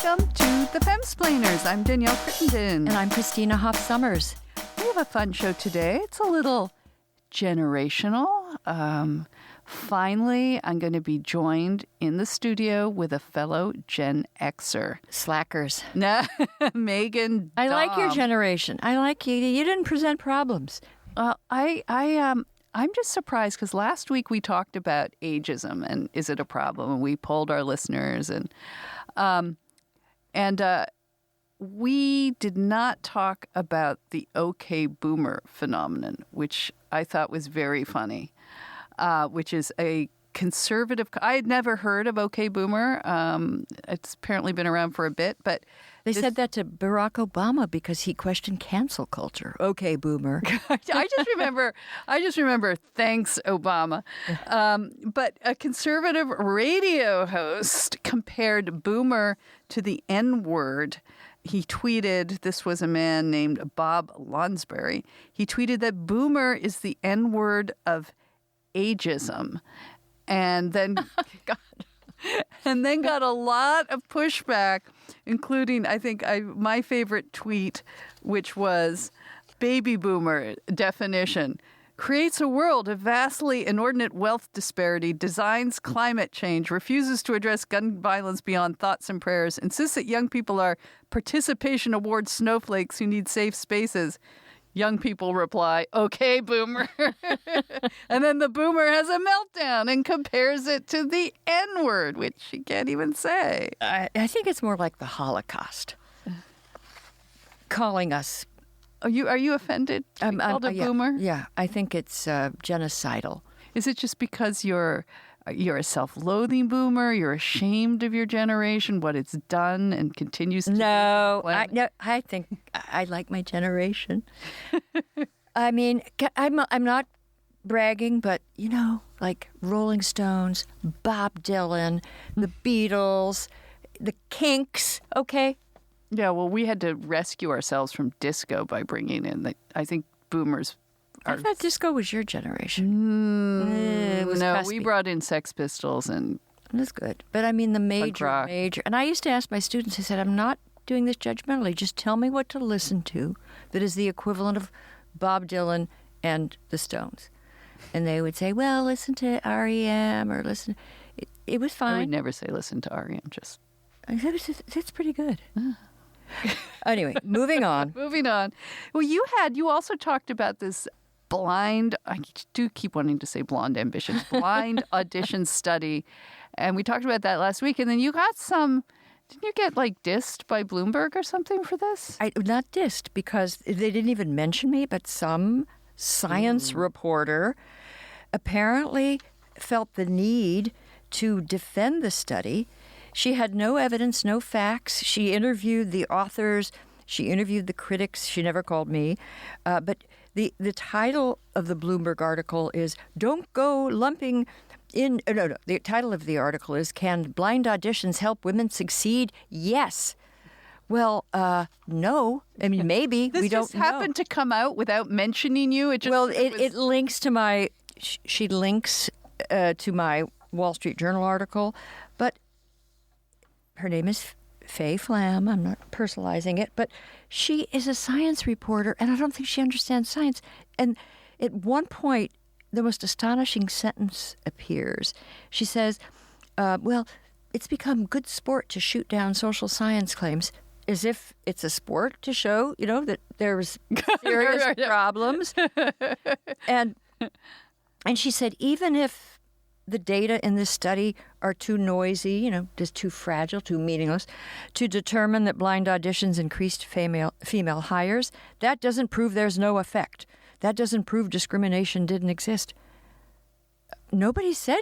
Welcome to the Femsplainers. I'm Danielle Crittenden. And I'm Christina Hoff-Summers. We have a fun show today. It's a little generational. Finally, I'm going to be joined in the studio with a fellow Gen Xer. Slackers. Nah, Meghan Daum. I like your generation. I like you. You didn't present problems. I'm just surprised because last week we talked about ageism and is it a problem? And we polled our listeners and we did not talk about the OK Boomer phenomenon, which I thought was very funny, which is a conservative. I had never heard of OK Boomer. It's apparently been around for a bit, but they said that to Barack Obama because he questioned cancel culture. OK Boomer. I just remember. Thanks, Obama. But a conservative radio host compared Boomer to the N-word. He tweeted, this was a man named Bob Lonsberry. He tweeted that Boomer is the N-word of ageism. And then got a lot of pushback, including, I think, my favorite tweet, which was baby boomer definition. Creates a world of vastly inordinate wealth disparity, designs climate change, refuses to address gun violence beyond thoughts and prayers, insists that young people are participation award snowflakes who need safe spaces. Young people reply, okay, boomer. And then the boomer has a meltdown and compares it to the N-word, which she can't even say. I think it's more like the Holocaust. Calling us. Are you offended? Called a boomer? Yeah, I think it's genocidal. Is it just because you're a self-loathing boomer? You're ashamed of your generation, what it's done and continues to do? No, I think I like my generation. I mean, I'm not bragging, but, like Rolling Stones, Bob Dylan, the Beatles, the Kinks, okay? Yeah, well, we had to rescue ourselves from disco by bringing in I think boomers. I thought disco was your generation. It was no, cuspy. We brought in Sex Pistols and that's good. But I mean the major. And I used to ask my students, I said, I'm not doing this judgmentally. Just tell me what to listen to that is the equivalent of Bob Dylan and the Stones. And they would say, well, listen to REM or listen. It was fine. I would never say listen to REM, just. It's pretty good. Anyway, moving on. Well, you also talked about this blind, I do keep wanting to say blonde ambitions, blind audition study. And we talked about that last week. And then you got didn't you get dissed by Bloomberg or something for this? Not dissed because they didn't even mention me, but some science reporter apparently felt the need to defend the study. She had no evidence, no facts. She interviewed the authors. She interviewed the critics. She never called me. But the title of the Bloomberg article is, Don't Go Lumping in... No. The title of the article is, Can Blind Auditions Help Women Succeed? Yes. Well, no. I mean, maybe. We don't know. This just happened to come out without mentioning you? It links to my... She links to my Wall Street Journal article, but her name is Faye Flam. I'm not personalizing it, but she is a science reporter, and I don't think she understands science. And at one point, the most astonishing sentence appears. She says, well, it's become good sport to shoot down social science claims, as if it's a sport to show, that there's serious problems. And she said, even if the data in this study are too noisy, just too fragile, too meaningless, to determine that blind auditions increased female hires, that doesn't prove there's no effect. That doesn't prove discrimination didn't exist. Nobody said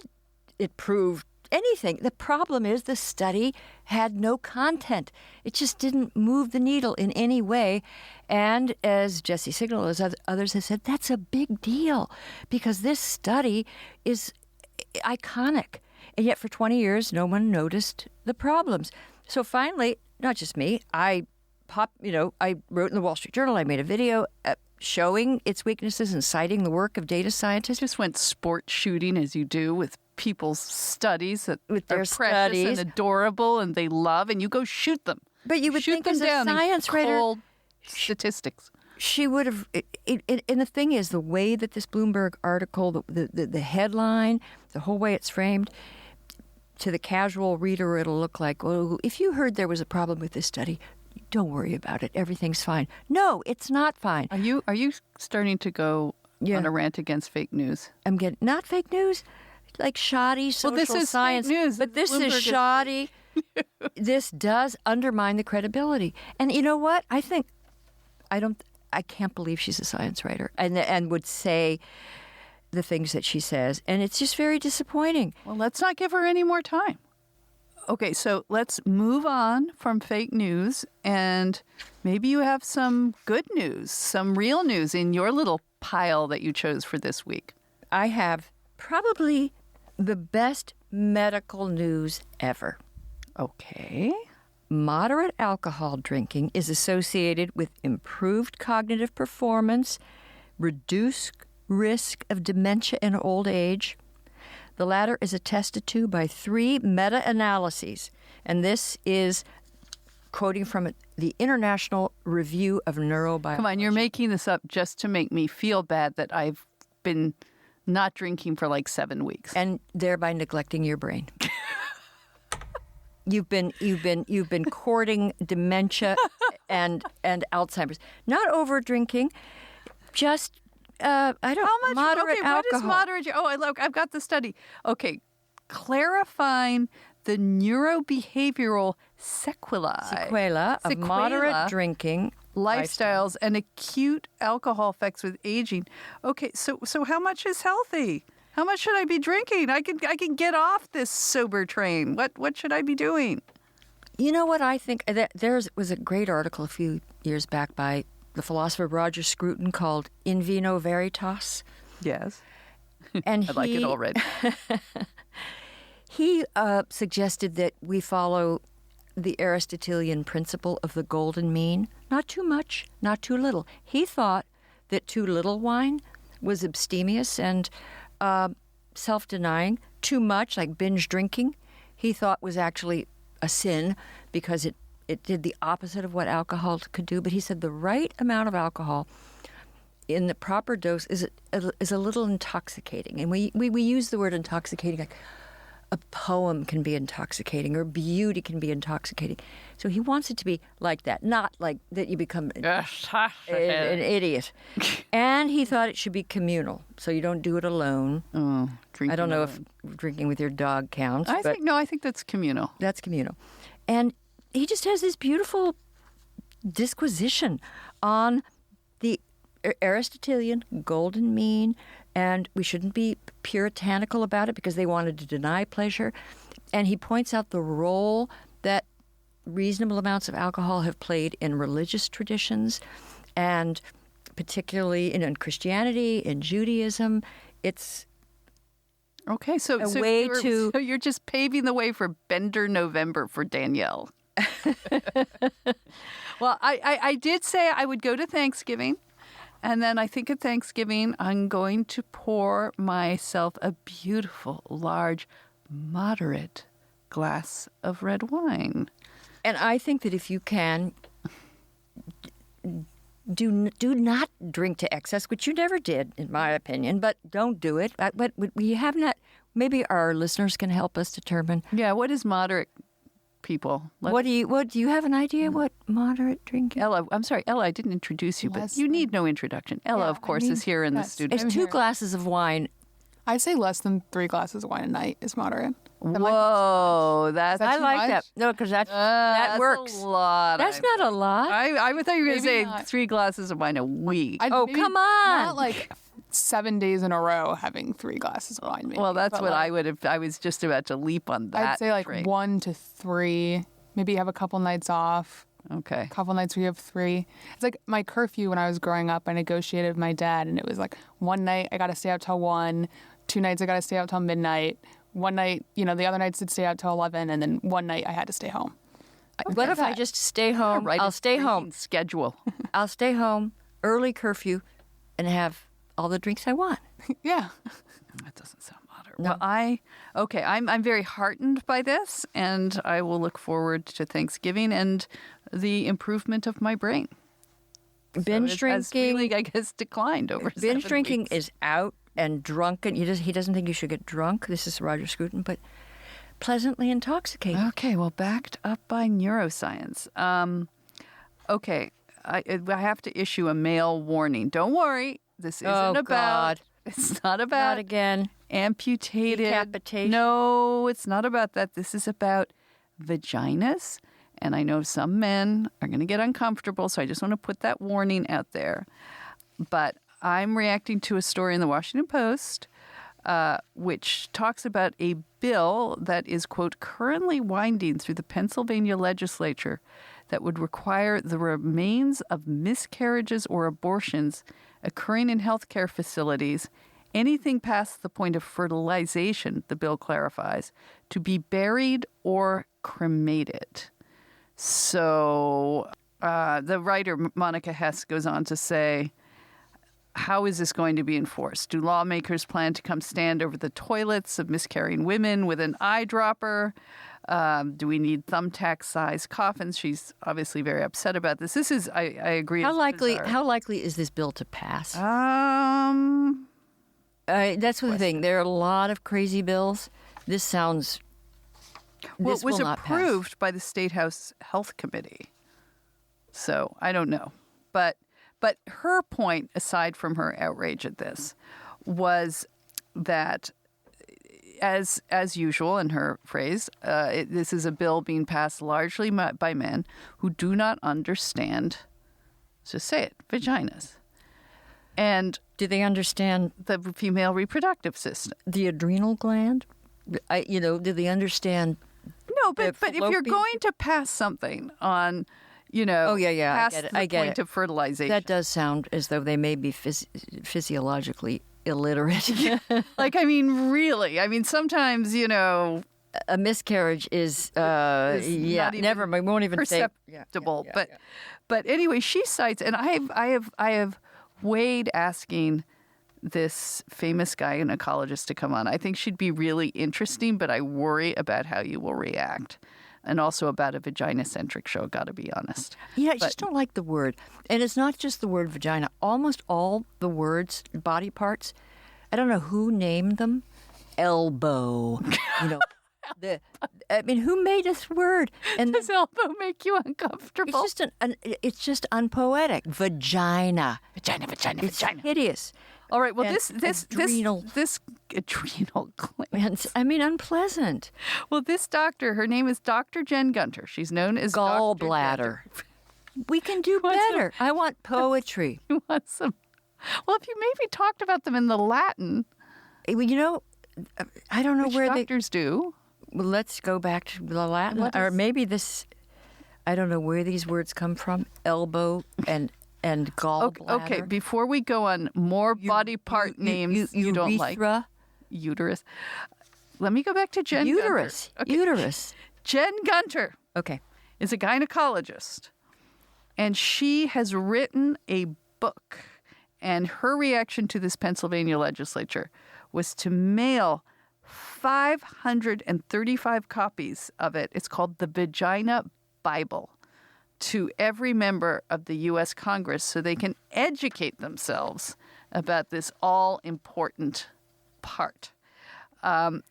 it proved anything. The problem is the study had no content. It just didn't move the needle in any way. And as Jesse Signal, as others have said, that's a big deal because this study is iconic. And yet for 20 years, no one noticed the problems. So finally, not just me, I wrote in the Wall Street Journal, I made a video showing its weaknesses and citing the work of data scientists. Just went sport shooting as you do with people's studies that With their are precious studies. and adorable and they love, and you go shoot them. But you would Shoot think them as a down in science writer, cold statistics. she would have. And the thing is, the way that this Bloomberg article, the headline, the whole way it's framed, to the casual reader, it'll look like, well, if you heard there was a problem with this study, don't worry about it. Everything's fine. No, it's not fine. Are you starting to go on a rant against fake news? I'm getting not fake news, like shoddy social this is science. fake news. But this Bloomberg is is shoddy. This does undermine the credibility. And you know what? I can't believe she's a science writer and would say the things that she says. And it's just very disappointing. Well, let's not give her any more time. Okay, so let's move on from fake news, and maybe you have some good news, some real news in your little pile that you chose for this week. I have probably the best medical news ever. Okay. Moderate alcohol drinking is associated with improved cognitive performance, reduced risk of dementia in old age. The latter is attested to by 3 meta-analyses, and this is quoting from the International Review of Neurobiology. Come on, you're making this up just to make me feel bad that I've been not drinking for like 7 weeks. And thereby neglecting your brain. You've been courting dementia and Alzheimer's. Not over drinking, just I don't How much? moderate Okay, alcohol. what is moderate? Oh, look, I've got the study. Okay, clarifying the neurobehavioral sequelae Sequela of moderate drinking lifestyles and acute alcohol effects with aging. Okay, so how much is healthy? How much should I be drinking? I can get off this sober train. What should I be doing? You know what I think? There was a great article a few years back by the philosopher Roger Scruton called In Vino Veritas. Yes. And I like it already. He suggested that we follow the Aristotelian principle of the golden mean. Not too much, not too little. He thought that too little wine was abstemious and self-denying. Too much, like binge drinking, he thought was actually a sin because it did the opposite of what alcohol could do. But he said the right amount of alcohol in the proper dose is a little intoxicating. And we use the word intoxicating like a poem can be intoxicating or beauty can be intoxicating. So he wants it to be like that, not like that you become an idiot. And he thought it should be communal, so you don't do it alone. I don't know if drinking with your dog counts. I think that's communal. That's communal. And he just has this beautiful disquisition on the Aristotelian golden mean, and we shouldn't be puritanical about it because they wanted to deny pleasure. And he points out the role that reasonable amounts of alcohol have played in religious traditions, and particularly in Christianity, in Judaism. It's okay. So you're just paving the way for Bender November for Danielle. Well, I did say I would go to Thanksgiving. And then I think at Thanksgiving, I'm going to pour myself a beautiful, large, moderate glass of red wine. And I think that if you can, do not drink to excess, which you never did, in my opinion, but don't do it. But we have not, maybe our listeners can help us determine. Yeah, what is moderate, people? What do you have an idea what moderate drinking? Ella, I'm sorry, Ella, I didn't introduce you, but you need no introduction. Ella, of course, is here in the studio. It's 2 glasses of wine. I'd say less than 3 glasses of wine a night is moderate. Whoa, that's I like that. No, because that works. A lot. That's not a lot. I thought you were going to say not. 3 glasses of wine a week. Maybe come on. Not like 7 days in a row having 3 glasses of wine. Maybe. Well, that's But what like, I would have. I was just about to leap on that. I'd say like train. 1 to 3. Maybe have a couple nights off. Okay. A couple nights where you have 3. It's like my curfew when I was growing up. I negotiated with my dad, and it was like one night I got to stay out till 1. 2 nights I got to stay out till midnight. One night, the other nights did stay out till 11, and then one night I had to stay home. What if I just stay home? I'll stay home. Schedule. I'll stay home, early curfew, and have all the drinks I want. Yeah. That doesn't sound moderate. her. Well, I'm very heartened by this, and I will look forward to Thanksgiving and the improvement of my brain. Binge drinking has really, I guess, declined over 7 binge drinking weeks. is out, and drunken. He doesn't think you should get drunk. This is Roger Scruton, but pleasantly intoxicated. Okay, well, backed up by neuroscience. Okay, I have to issue a male warning. Don't worry, this isn't about. God. It's not about Not again. amputated. Decapitation. No, it's not about that. This is about vaginas. And I know some men are going to get uncomfortable, so I just want to put that warning out there. But I'm reacting to a story in the Washington Post, which talks about a bill that is, quote, currently winding through the Pennsylvania legislature that would require the remains of miscarriages or abortions occurring in healthcare facilities, anything past the point of fertilization, the bill clarifies, to be buried or cremated. So the writer, Monica Hess, goes on to say, how is this going to be enforced? Do lawmakers plan to come stand over the toilets of miscarrying women with an eyedropper? Do we need thumbtack-sized coffins? She's obviously very upset about this. This is, I agree. How it's likely? bizarre. How likely is this bill to pass? That's the thing. There are a lot of crazy bills. This sounds. Well, this it was will not approved by the State House Health Committee. So I don't know. But her point, aside from her outrage at this, was that, as usual in her phrase, this is a bill being passed largely by men who do not understand, let's just say it, vaginas. And Do they understand the female reproductive system. the adrenal gland? Do they understand? No, but if you're fallopian- going to pass something on, Oh, yeah, past I get the point it. of fertilization. That does sound as though they may be physiologically illiterate. Like, I mean, really. I mean, sometimes, A miscarriage is not even never. I won't even say perceptible. But anyway, she cites, and I have weighed asking this famous gynecologist to come on. I think she'd be really interesting, but I worry about how you will react. And also about a vagina-centric show, got to be honest. Yeah, I just don't like the word. And it's not just the word vagina. Almost all the words, body parts, I don't know who named them. Elbow. Who made this word? And Does elbow make you uncomfortable? it's just unpoetic. Vagina. Vagina. It's hideous. All right. Well, And this adrenal gland. Unpleasant. Well, this doctor, her name is Dr. Jen Gunter. She's known as Dr. Gallbladder. Gunter. We can do wants some- better. I want poetry. You want some? Well, if you maybe talked about them in the Latin, I don't know which where doctors do. Well, let's go back to the Latin, What or is- maybe this. I don't know where these words come from. Elbow and gallbladder. Okay, before we go on more body part names you don't like. Urethra. Uterus. Let me go back to Jen Uterus. Gunter. Okay. Uterus. Jen Gunter Okay. is a gynecologist, and she has written a book. And her reaction to this Pennsylvania legislature was to mail 535 copies of it. It's called the Vagina Bible to every member of the U.S. Congress so they can educate themselves about this all-important part. The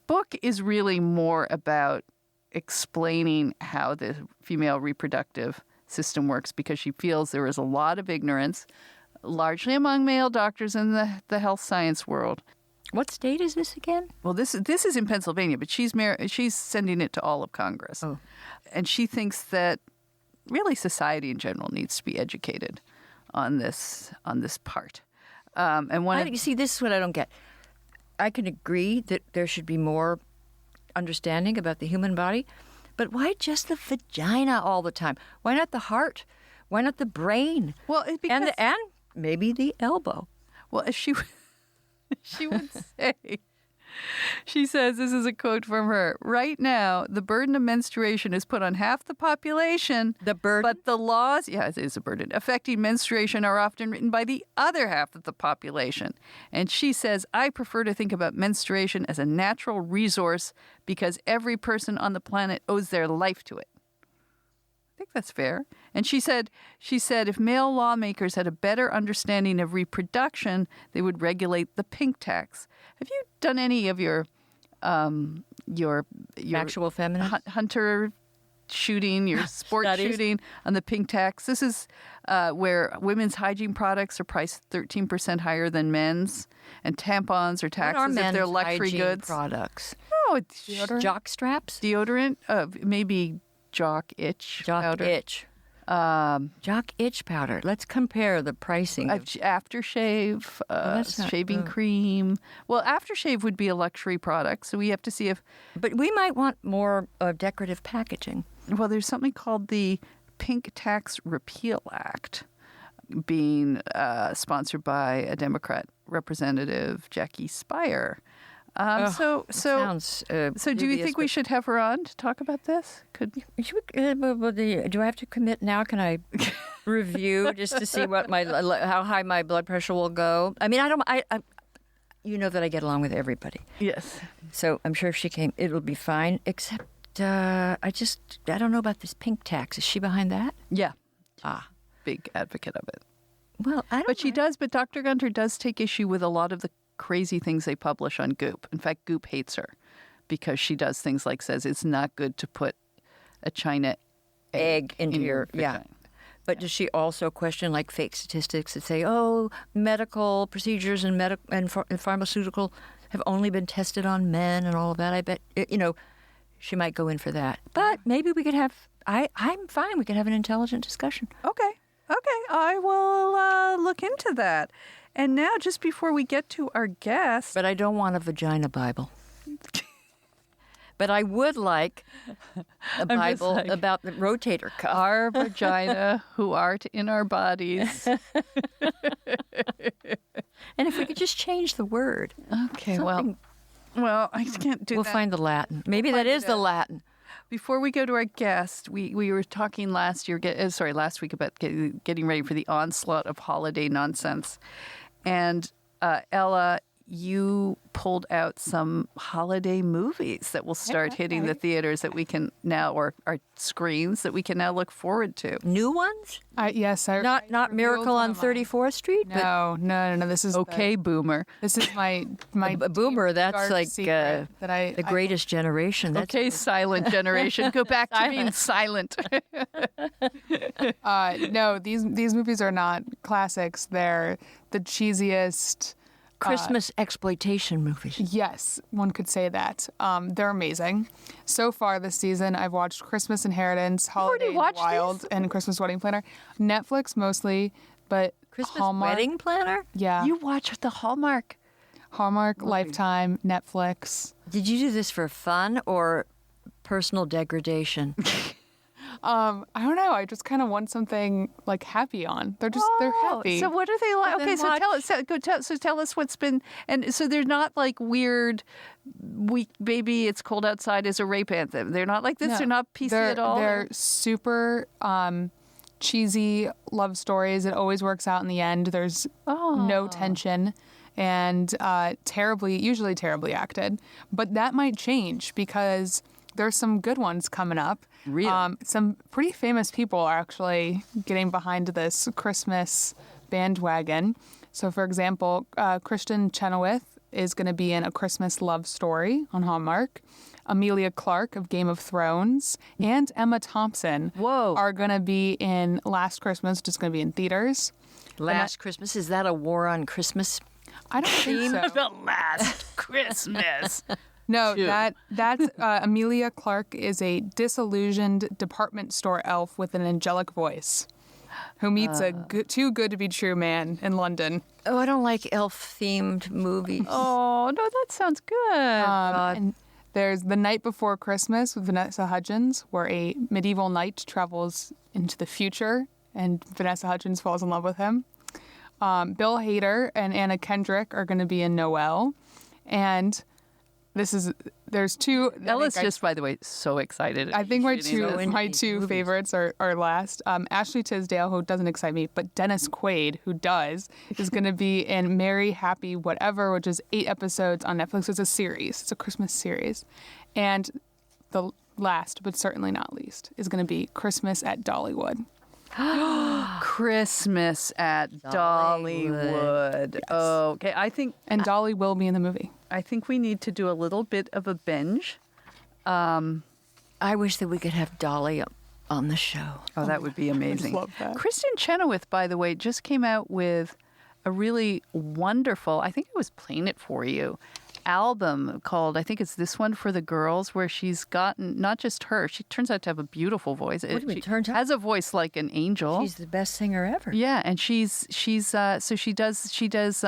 book is really more about explaining how the female reproductive system works because she feels there is a lot of ignorance, largely among male doctors in the health science world. What state is this again? Well, this is in Pennsylvania, but she's sending it to all of Congress. Oh. And she thinks that really society in general needs to be educated on this part. You see, this is what I don't get. I can agree that there should be more understanding about the human body, but why just the vagina all the time? Why not the heart? Why not the brain? Well, it's because and maybe the elbow. well, she would say She says, this is a quote from her. Right now, the burden of menstruation is put on half the population. The burden? But the laws, yeah, it is a burden, affecting menstruation are often written by the other half of the population. And she says, I prefer to think about menstruation as a natural resource because every person on the planet owes their life to it. I think that's fair. And she said if male lawmakers had a better understanding of reproduction, they would regulate the pink tax. Have you done any of your Actual feminine? hunter shooting, your sport Studies? shooting on the pink tax? This is where women's hygiene products are priced 13% higher than men's, and tampons are taxed What are as if they're men's luxury hygiene goods. products? Oh, it's Jock straps? deodorant, maybe jock itch Jock powder. itch. Jock itch powder. Let's compare the pricing. Aftershave, that's not shaving good. cream. Well, aftershave would be a luxury product, so we have to see if. But we might want more decorative packaging. Well, there's something called the Pink Tax Repeal Act, being sponsored by a Democrat representative, Jackie Spire. Sounds. So do you think we should have her on to talk about this? Do I have to commit now? Can I review just to see what how high my blood pressure will go? I mean, I you know that I get along with everybody, Yes. so I'm sure if she came, it'll be fine. Except I don't know about this pink tax. Is she behind that? Yeah. Ah, Big advocate of it. well, I don't. But she does. But Dr. Gunter does take issue with a lot of the crazy things they publish on Goop. In fact, Goop hates her because she does things like says it's not good to put a China egg into your vagina. But does she also question like fake statistics that say, oh, medical procedures and pharmaceutical have only been tested on men and all of that? I bet she might go in for that. But maybe we could have. I'm fine. We could have an intelligent discussion. Okay. I will look into that. And now, just before we get to our guest, But I don't want a vagina Bible. But I would like a Bible like- about the rotator cuff. our vagina, who art in our bodies. And if we could just change the word. Okay. Something- Well, I can't do We'll that. find the Latin. Maybe that is the Latin. Before we go to our guest, we were talking last week about getting ready for the onslaught of holiday nonsense. And Ella, you pulled out some holiday movies that will start hitting the theaters that we can now, or our screens that we can now look forward to. New ones? Yes, Not revealed Miracle one on of mine. 34th Street? No. This is Okay, boomer. This is my But Boomer, that's dark like secret that I the greatest generation. That's Okay, silent generation. Go back to being silent. No, these movies are not classics. They're the cheesiest. Christmas exploitation movies. Yes, one could say that. They're amazing. So far this season, I've watched Christmas Inheritance, Holiday in the watched Wild, these? and Christmas Wedding Planner. Netflix mostly, but Christmas Hallmark. wedding planner? Yeah, You watch the Hallmark. Hallmark, Lifetime, Netflix. Did you do this for fun or personal degradation? I don't know. I just kind of want something like happy on. They're happy. So what are they like? Well, Okay, then so tell us what's been, and so they're not like weird. Baby, it's cold outside is a rape anthem. They're not like this. No, They're not PC at all. They're super cheesy love stories. It always works out in the end. There's no tension and usually terribly acted. But that might change because there's some good ones coming up. Really? Some pretty famous people are actually getting behind this Christmas bandwagon. So, for example, Kristen Chenoweth is going to be in A Christmas Love Story on Hallmark. Amelia Clarke of Game of Thrones and Emma Thompson are going to be in Last Christmas, which is going to be in theaters. Last Christmas? Is that a war on Christmas? I don't think so. The Last Christmas. No, that's Amelia Clarke is a disillusioned department store elf with an angelic voice who meets a too good to be true man in London. Oh, I don't like elf-themed movies. Oh no, that sounds good. And there's The Night Before Christmas with Vanessa Hudgens, where a medieval knight travels into the future and Vanessa Hudgens falls in love with him. Bill Hader and Anna Kendrick are going to be in Noelle. And There's two. Ella's just, by the way, so excited. I think my two movies. favorites are last. Ashley Tisdale, who doesn't excite me, but Dennis Quaid, who does, is going to be in Merry Happy Whatever, which is 8 episodes on Netflix. It's a series. It's a Christmas series. And the last, but certainly not least, is going to be Christmas at Dollywood. Christmas at Dollywood. Yes. Okay, And Dolly will be in the movie. I think we need to do a little bit of a binge. I wish that we could have Dolly on the show. Oh, that would be amazing. love that. Kristen Chenoweth, by the way, just came out with a really wonderful, I think I was playing it for you, album called, I think it's this one for the girls, where she's gotten, not just her, she turns out to have a beautiful voice. What do you mean, She turns out? has a voice like an angel. She's the best singer ever. Yeah, and she's so she does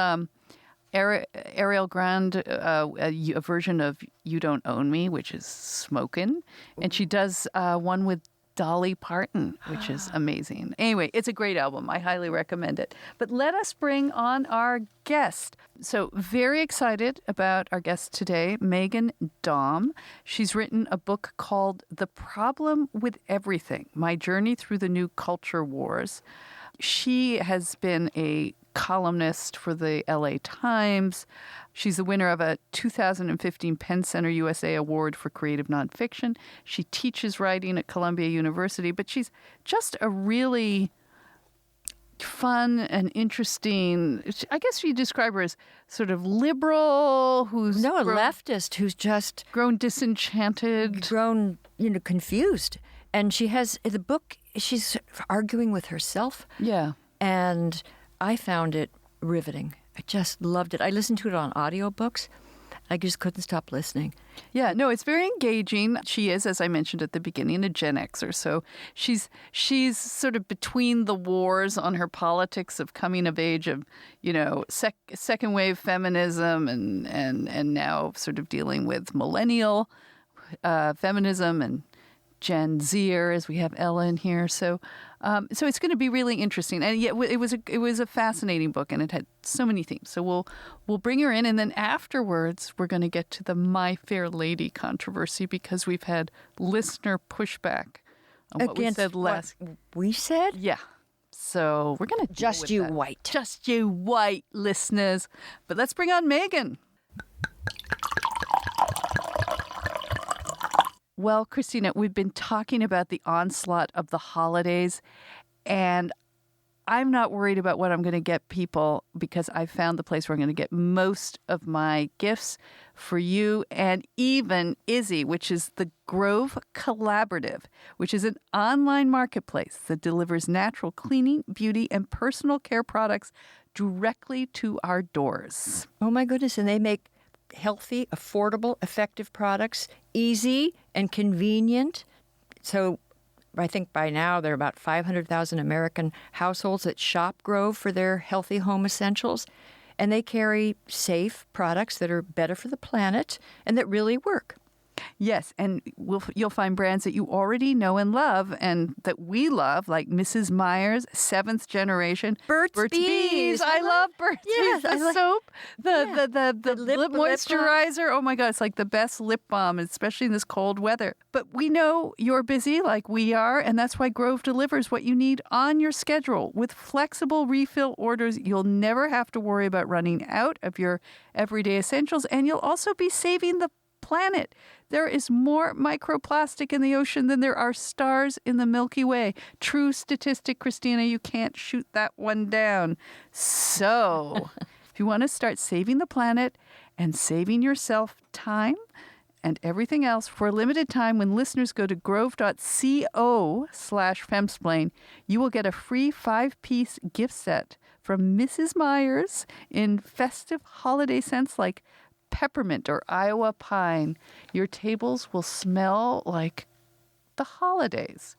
Ariel Grande, a version of "You Don't Own Me," which is smokin', and she does one with Dolly Parton, which is amazing. Anyway, it's a great album. I highly recommend it. But let us bring on our guest. So very excited about our guest today, Meghan Daum. She's written a book called The Problem with Everything: My Journey Through the New Culture Wars. She has been a columnist for the LA Times. She's the winner of a 2015 Penn Center USA Award for Creative Nonfiction. She teaches writing at Columbia University, but she's just a really fun and interesting, I guess you describe her as sort of liberal, who's No, a leftist who's just grown disenchanted. grown, confused. And she has the book, she's arguing with herself. Yeah. And I found it riveting. I just loved it. I listened to it on audiobooks. I just couldn't stop listening. Yeah, no, it's very engaging. She is, as I mentioned at the beginning, a Gen Xer. So she's sort of between the wars on her politics of coming of age of, second wave feminism and now sort of dealing with millennial feminism and Gen Zer, as we have Ella in here. So it's going to be really interesting. And yet it was a fascinating book, and it had so many themes. So we'll bring her in, and then afterwards we're going to get to the My Fair Lady controversy, because we've had listener pushback on what we said last. What we said? Yeah. So we're going to Just you white. Just you white listeners. But let's bring on Meghan. Well, Christina, we've been talking about the onslaught of the holidays, and I'm not worried about what I'm going to get people, because I found the place where I'm going to get most of my gifts for you and even Izzy, which is the Grove Collaborative, which is an online marketplace that delivers natural cleaning, beauty, and personal care products directly to our doors. Oh, my goodness. And they make healthy, affordable, effective products, easy and convenient. So I think by now there are about 500,000 American households that shop Grove for their healthy home essentials. And they carry safe products that are better for the planet and that really work. Yes, and you'll find brands that you already know and love, and that we love, like Mrs. Meyer's, 7th generation. Burt's Bees. I love Burt's Yes, Bees. The soap, the lip moisturizer. Oh my God, it's like the best lip balm, especially in this cold weather. But we know you're busy like we are, and that's why Grove delivers what you need on your schedule. With flexible refill orders, you'll never have to worry about running out of your everyday essentials, and you'll also be saving the planet. There is more microplastic in the ocean than there are stars in the Milky Way. True statistic, Christina. You can't shoot that one down. So, if you want to start saving the planet and saving yourself time and everything else for a limited time, when listeners go to grove.co/femsplain, you will get a free 5-piece gift set from Mrs. Meyer's in festive holiday scents like peppermint or Iowa pine. Your tables will smell like the holidays.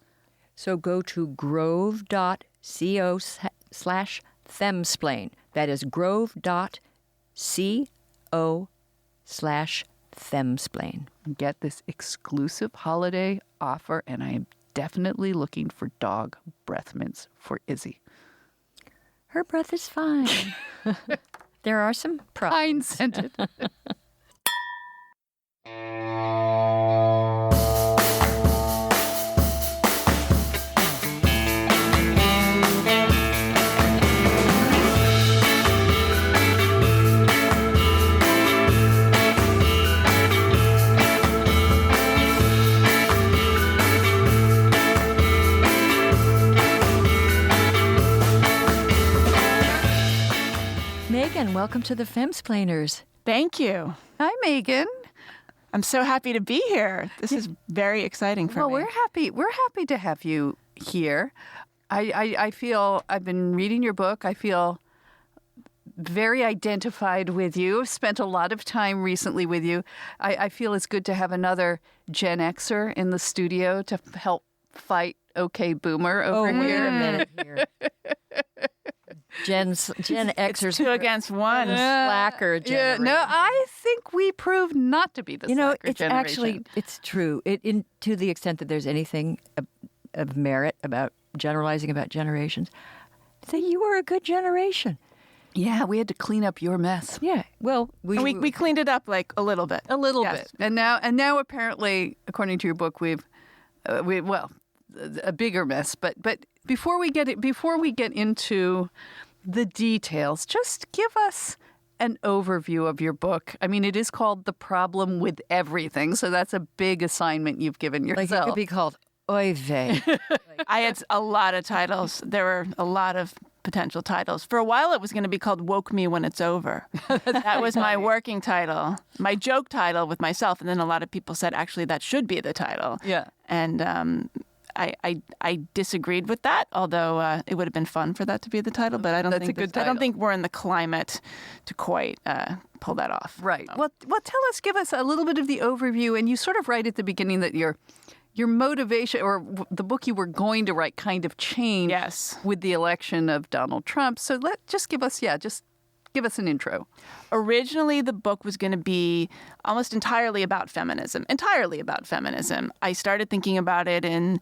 So go to grove.co/femsplain. That is grove.co/femsplain. Get this exclusive holiday offer, and I am definitely looking for dog breath mints for Izzy. Her breath is fine. There are some problems. Pine scented. welcome to the Femsplainers. Thank you. Hi, Megan. I'm so happy to be here. This is very exciting for me. Well, we're happy to have you here. I feel I've been reading your book. I feel very identified with you. I've spent a lot of time recently with you. I feel it's good to have another Gen Xer in the studio to help fight OK Boomer over Wait here. a minute here. Gen Xers. 2 against 1. Slacker generation. No, I think we proved not to be the slacker it's generation. actually, it's true. To the extent that there's anything of merit about generalizing about generations, say you were a good generation. Yeah, we had to clean up your mess. Yeah. Well, We cleaned it up like a little bit. A little Yes. bit. And now apparently, according to your book, we've a bigger mess. But before we get into the details, just give us an overview of your book. I mean, it is called The Problem with Everything, so that's a big assignment you've given like yourself. it could be called Oy vey. I had a lot of titles. There were a lot of potential titles. For a while, it was going to be called Woke Me When It's Over. That was my working title, my joke title with myself. And then a lot of people said, actually, that should be the title. Yeah. And I disagreed with that, although it would have been fun for that to be the title. But I don't That's think a good I don't title. think we're in the climate to quite pull that off. Right. Well, give us a little bit of the overview. And you sort of write at the beginning that your motivation or the book you were going to write kind of changed Yes. with the election of Donald Trump. So just give us an intro. Originally, the book was going to be almost entirely about feminism. I started thinking about it in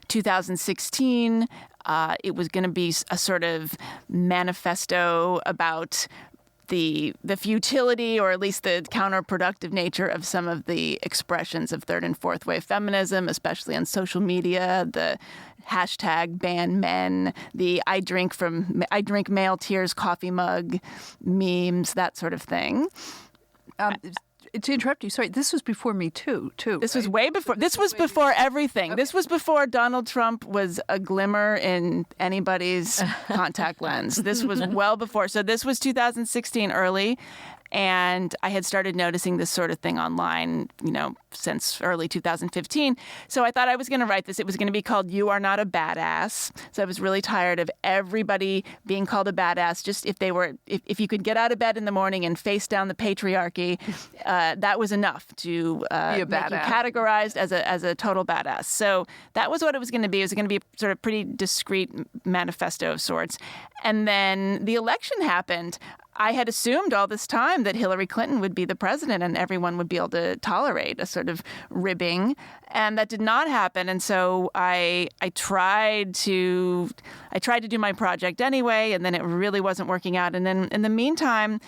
2016. It was going to be a sort of manifesto about the futility, or at least the counterproductive nature of some of the expressions of third and fourth wave feminism, especially on social media, the hashtag ban men, the I drink male tears coffee mug memes, that sort of thing. To interrupt you, sorry, this was before Me Too, too. This was way before. This was before everything. Okay. This was before Donald Trump was a glimmer in anybody's contact lens. This was well before. So this was 2016 early. And I had started noticing this sort of thing online, since early 2015. So I thought I was going to write this. It was going to be called You Are Not a Badass. So I was really tired of everybody being called a badass. Just if you could get out of bed in the morning and face down the patriarchy, that was enough to be a make you categorized as a total badass. So that was what it was going to be. It was going to be sort of pretty discreet manifesto of sorts. And then the election happened. I had assumed all this time that Hillary Clinton would be the president and everyone would be able to tolerate a sort of ribbing, and that did not happen. And so I tried to do my project anyway, and then it really wasn't working out. And then in the meantime,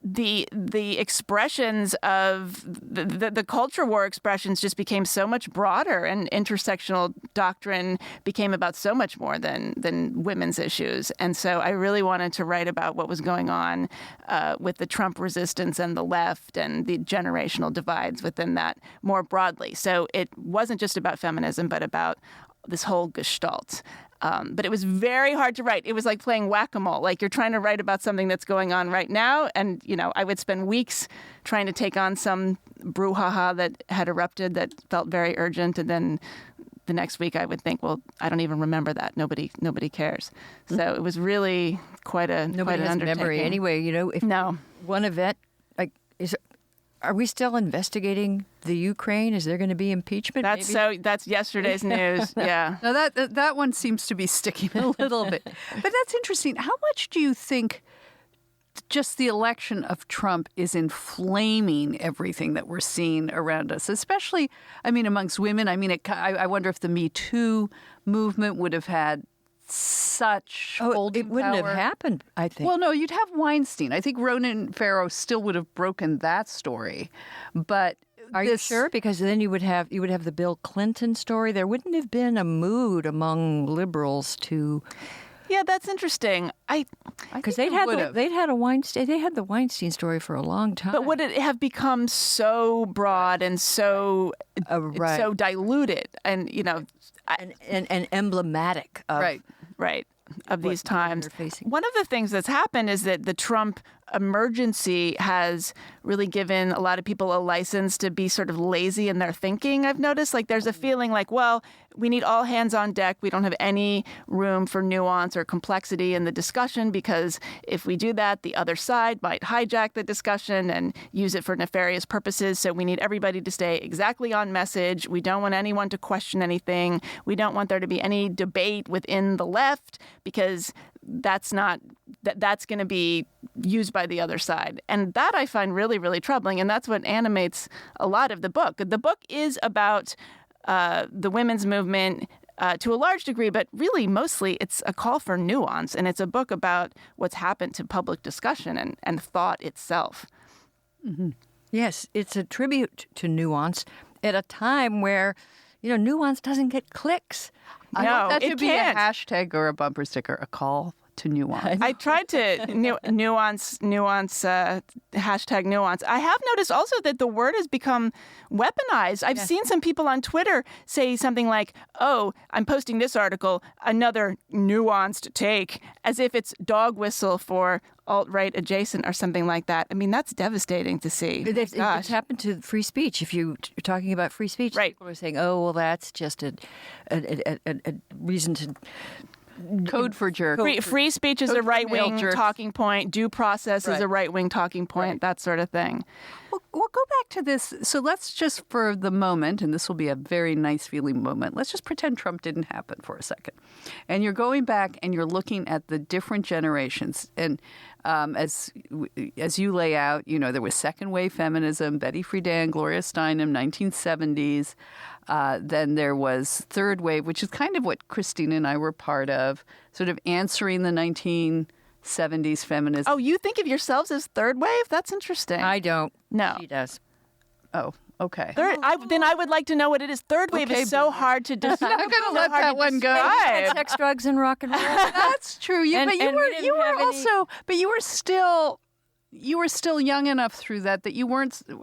the expressions of the culture war expressions just became so much broader, and intersectional doctrine became about so much more than women's issues. And so I really wanted to write about what was going on with the Trump resistance and the left and the generational divides within that more broadly. So it wasn't just about feminism, but about this whole gestalt. But it was very hard to write. It was like playing whack-a-mole. Like you're trying to write about something that's going on right now. And, I would spend weeks trying to take on some brouhaha that had erupted that felt very urgent. And then the next week I would think, well, I don't even remember that. Nobody cares. So it was really quite an has undertaking. Memory anyway. If one event, are we still investigating the Ukraine? Is there going to be impeachment? That's yesterday's news. Yeah. Now that one seems to be sticking a little bit. But that's interesting. How much do you think just the election of Trump is inflaming everything that we're seeing around us, especially, amongst women? I wonder if the Me Too movement would have had such holding it wouldn't power. have happened, I think. Well, no, you'd have Weinstein. I think Ronan Farrow still would have broken that story. But are you sure? Because then you would have the Bill Clinton story. There wouldn't have been a mood among liberals to. Yeah, that's interesting. Because they had the Weinstein story for a long time. But would it have become so broad and so so diluted and and emblematic of right. of these times. they're facing. One of the things that's happened is that the Trump emergency has really given a lot of people a license to be sort of lazy in their thinking, I've noticed. Like there's a feeling like, well, we need all hands on deck. We don't have any room for nuance or complexity in the discussion because if we do that, the other side might hijack the discussion and use it for nefarious purposes. So we need everybody to stay exactly on message. We don't want anyone to question anything. We don't want there to be any debate within the left because that's going to be used by the other side. And that I find really, really troubling. And that's what animates a lot of the book. The book is about the women's movement to a large degree, but really mostly it's a call for nuance. And it's a book about what's happened to public discussion and thought itself. Mm-hmm. Yes, it's a tribute to nuance at a time where, nuance doesn't get clicks. I No, hope that it should be can't. a hashtag or a bumper sticker, a call to nuance. I tried to nuance, hashtag nuance. I have noticed also that the word has become weaponized. I've seen some people on Twitter say something like, oh, I'm posting this article, another nuanced take, as if it's dog whistle for alt-right adjacent or something like that. I mean, that's devastating to see. It's happened to free speech. If you're talking about free speech, right. People are saying, oh, well, that's just a reason to... Code for jerk. Free speech is Code a for right-wing male jerks. talking point. Due process is Right. a right-wing talking point, Right. that sort of thing. Well, go back to this. So let's just, for the moment, and this will be a very nice feeling moment, let's just pretend Trump didn't happen for a second. And you're going back and you're looking at the different generations. And as you lay out, there was second wave feminism, Betty Friedan, Gloria Steinem, 1970s. Then there was third wave, which is kind of what Christina and I were part of, sort of answering the 1970s feminism. Oh, you think of yourselves as third wave? That's interesting. I don't. No. She does. Oh, okay. Then I would like to know what it is. Third wave Okay, is so hard to describe. I'm not going to let that one go. describe. Sex, drugs, and rock and roll. That's true. And we didn't have any- But you were still young enough through that you weren't with.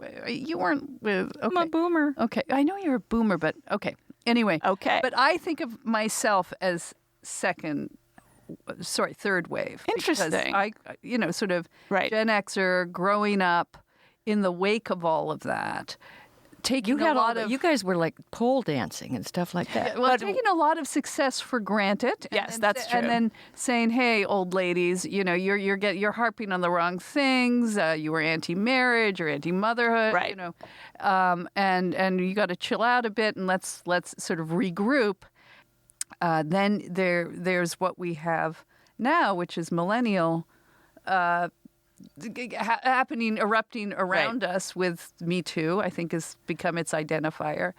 Okay. I'm a boomer. Okay, I know you're a boomer, but okay. Anyway, Okay. But I think of myself as third wave. Interesting. Because I, sort of Right. Gen Xer, growing up in the wake of all of that, taking You guys were like pole dancing and stuff like that. Well, taking a lot of success for granted. Yes, that's true. And then saying, "Hey, old ladies, you're harping on the wrong things. You were anti-marriage or anti-motherhood, Right. And you got to chill out a bit and let's sort of regroup." Then there's what we have now, which is millennial. Erupting around us with Me Too, I think has become its identifier.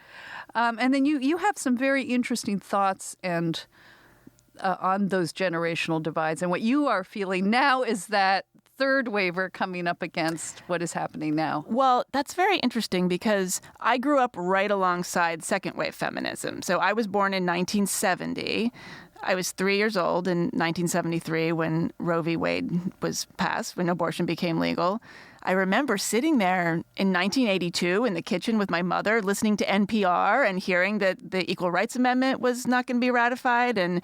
And then you have some very interesting thoughts and on those generational divides. And what you are feeling now is that third waver coming up against what is happening now. Well, that's very interesting because I grew up right alongside second wave feminism. So I was born in 1970. I was 3 years old in 1973 when Roe v. Wade was passed, when abortion became legal. I remember sitting there in 1982 in the kitchen with my mother, listening to NPR and hearing that the Equal Rights Amendment was not going to be ratified. And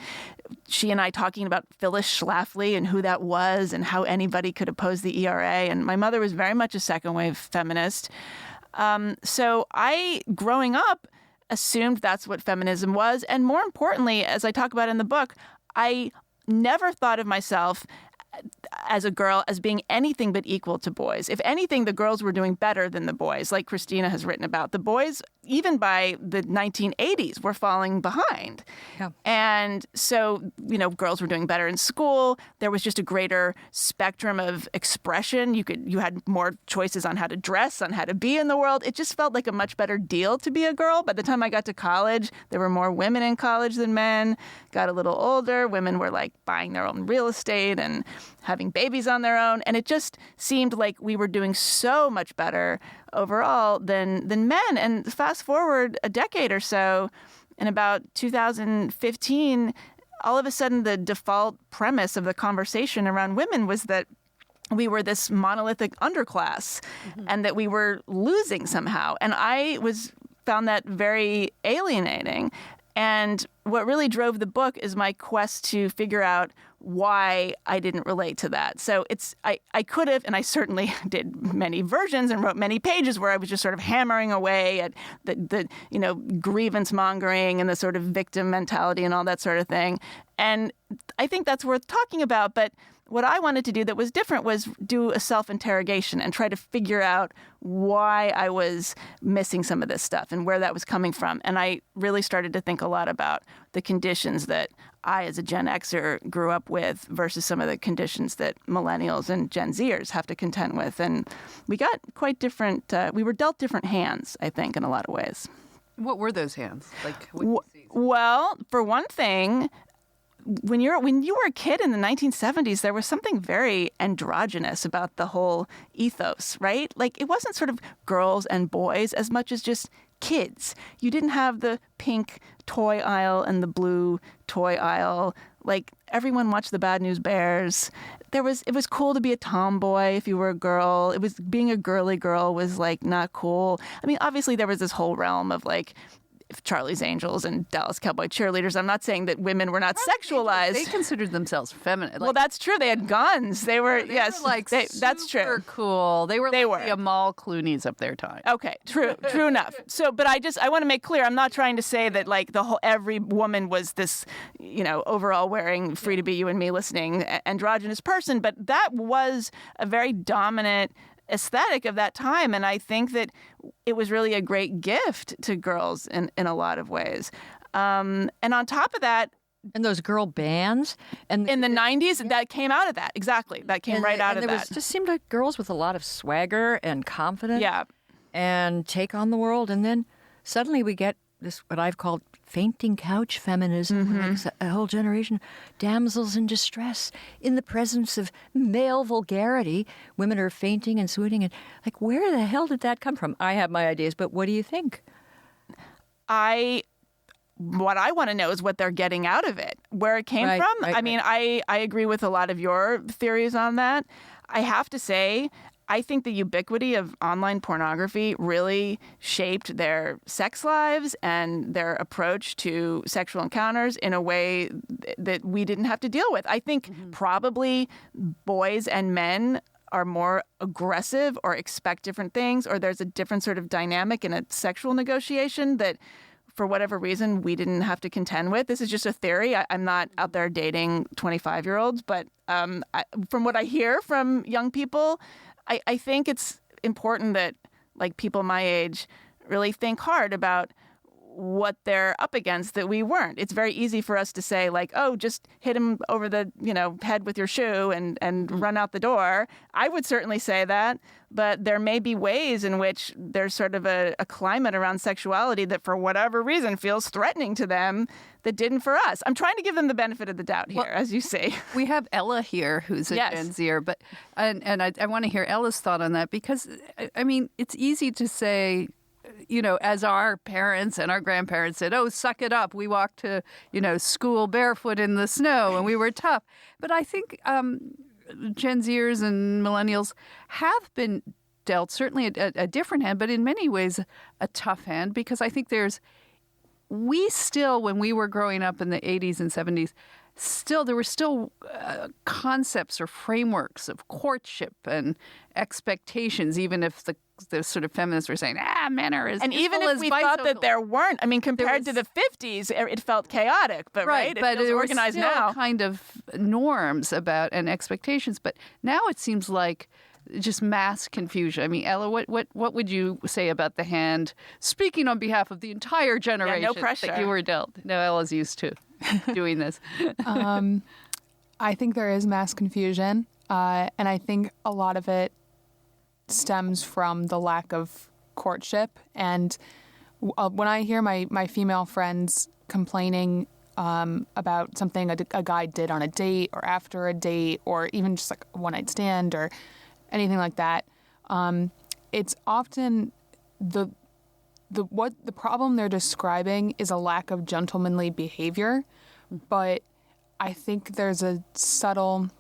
she and I talking about Phyllis Schlafly and who that was and how anybody could oppose the ERA. And my mother was very much a second wave feminist. So I, growing up, assumed that's what feminism was. And more importantly, as I talk about in the book, I never thought of myself as a girl as being anything but equal to boys. If anything, the girls were doing better than the boys, like Christina has written about. The boys, even by the 1980s, were falling behind. Yeah. And so, girls were doing better in school. There was just a greater spectrum of expression. You had more choices on how to dress, on how to be in the world. It just felt like a much better deal to be a girl. By the time I got to college, there were more women in college than men. Got a little older. Women were like buying their own real estate and having babies on their own. And it just seemed like we were doing so much better overall than men. And fast forward a decade or so, in about 2015, all of a sudden the default premise of the conversation around women was that we were this monolithic underclass and that we were losing somehow. And I found that very alienating. And what really drove the book is my quest to figure out why I didn't relate to that. So I could have, and I certainly did many versions and wrote many pages where I was just sort of hammering away at the grievance mongering and the sort of victim mentality and all that sort of thing. And I think that's worth talking about. But what I wanted to do that was different was do a self-interrogation and try to figure out why I was missing some of this stuff and where that was coming from. And I really started to think a lot about the conditions that I, as a Gen Xer, grew up with versus some of the conditions that millennials and Gen Zers have to contend with. And we got quite different, we were dealt different hands, I think, in a lot of ways. What were those hands? Well, for one thing, when you were a kid in the 1970s, there was something very androgynous about the whole ethos, right? Like, it wasn't sort of girls and boys as much as just kids. You didn't have the pink toy aisle and the blue toy aisle. Like, everyone watched the Bad News Bears. It was cool to be a tomboy if you were a girl. It was being a girly girl was like not cool. I mean, obviously there was this whole realm of like Charlie's Angels and Dallas Cowboy Cheerleaders. I'm not saying that women were not sexualized. They considered themselves feminine. Well, that's true. They had guns. They were yes, were like that's true. Super cool. They were the Amal Clooney's of their time. Okay, true enough. So, but I want to make clear, I'm not trying to say that like every woman was this, overall wearing Free to Be You and Me listening androgynous person, but that was a very dominant aesthetic of that time. And I think that it was really a great gift to girls in a lot of ways. And on top of that, and those girl bands, and in the 90s, that came out of that. Exactly. That came right out of that. Just seemed like girls with a lot of swagger and confidence. Yeah. And take on the world. And then suddenly we get this, what I've called fainting couch feminism, like a whole generation, damsels in distress in the presence of male vulgarity. Women are fainting and swooning, and like, where the hell did that come from? I have my ideas, but what do you think? What I want to know is what they're getting out of it, where it came from. Right, I mean, I agree with a lot of your theories on that. I have to say, I think the ubiquity of online pornography really shaped their sex lives and their approach to sexual encounters in a way that we didn't have to deal with. I think probably boys and men are more aggressive or expect different things, or there's a different sort of dynamic in a sexual negotiation that, for whatever reason, we didn't have to contend with. This is just a theory. I'm not out there dating 25-year-olds, but from what I hear from young people, I think it's important that like people my age really think hard about what they're up against that we weren't. It's very easy for us to say like, oh, just hit him over the head with your shoe and run out the door. I would certainly say that, but there may be ways in which there's sort of a climate around sexuality that for whatever reason feels threatening to them that didn't for us. I'm trying to give them the benefit of the doubt here, as you say. We have Ella here, who's a Gen Zer, but and I want to hear Ella's thought on that because, I mean, it's easy to say, as our parents and our grandparents said, oh, suck it up. We walked to, school barefoot in the snow and we were tough. But I think Gen Zers and millennials have been dealt certainly a different hand, but in many ways a tough hand, because I think we still, when we were growing up in the 80s and 70s, there were still concepts or frameworks of courtship and expectations, even if the sort of feminists were saying, men are as and even if we thought that there weren't, I mean, compared to the 50s, it felt chaotic, but right, but it feels there organized were still now. Kind of norms about and expectations, but now it seems like just mass confusion. I mean, Ella, what would you say about the hand? Speaking on behalf of the entire generation no pressure. that you were dealt. No, Ella's used to doing this. I think there is mass confusion, and I think a lot of it stems from the lack of courtship. And when I hear my female friends complaining about something a guy did on a date or after a date or even just like a one-night stand or anything like that, it's often the problem they're describing is a lack of gentlemanly behavior. But I think there's a subtle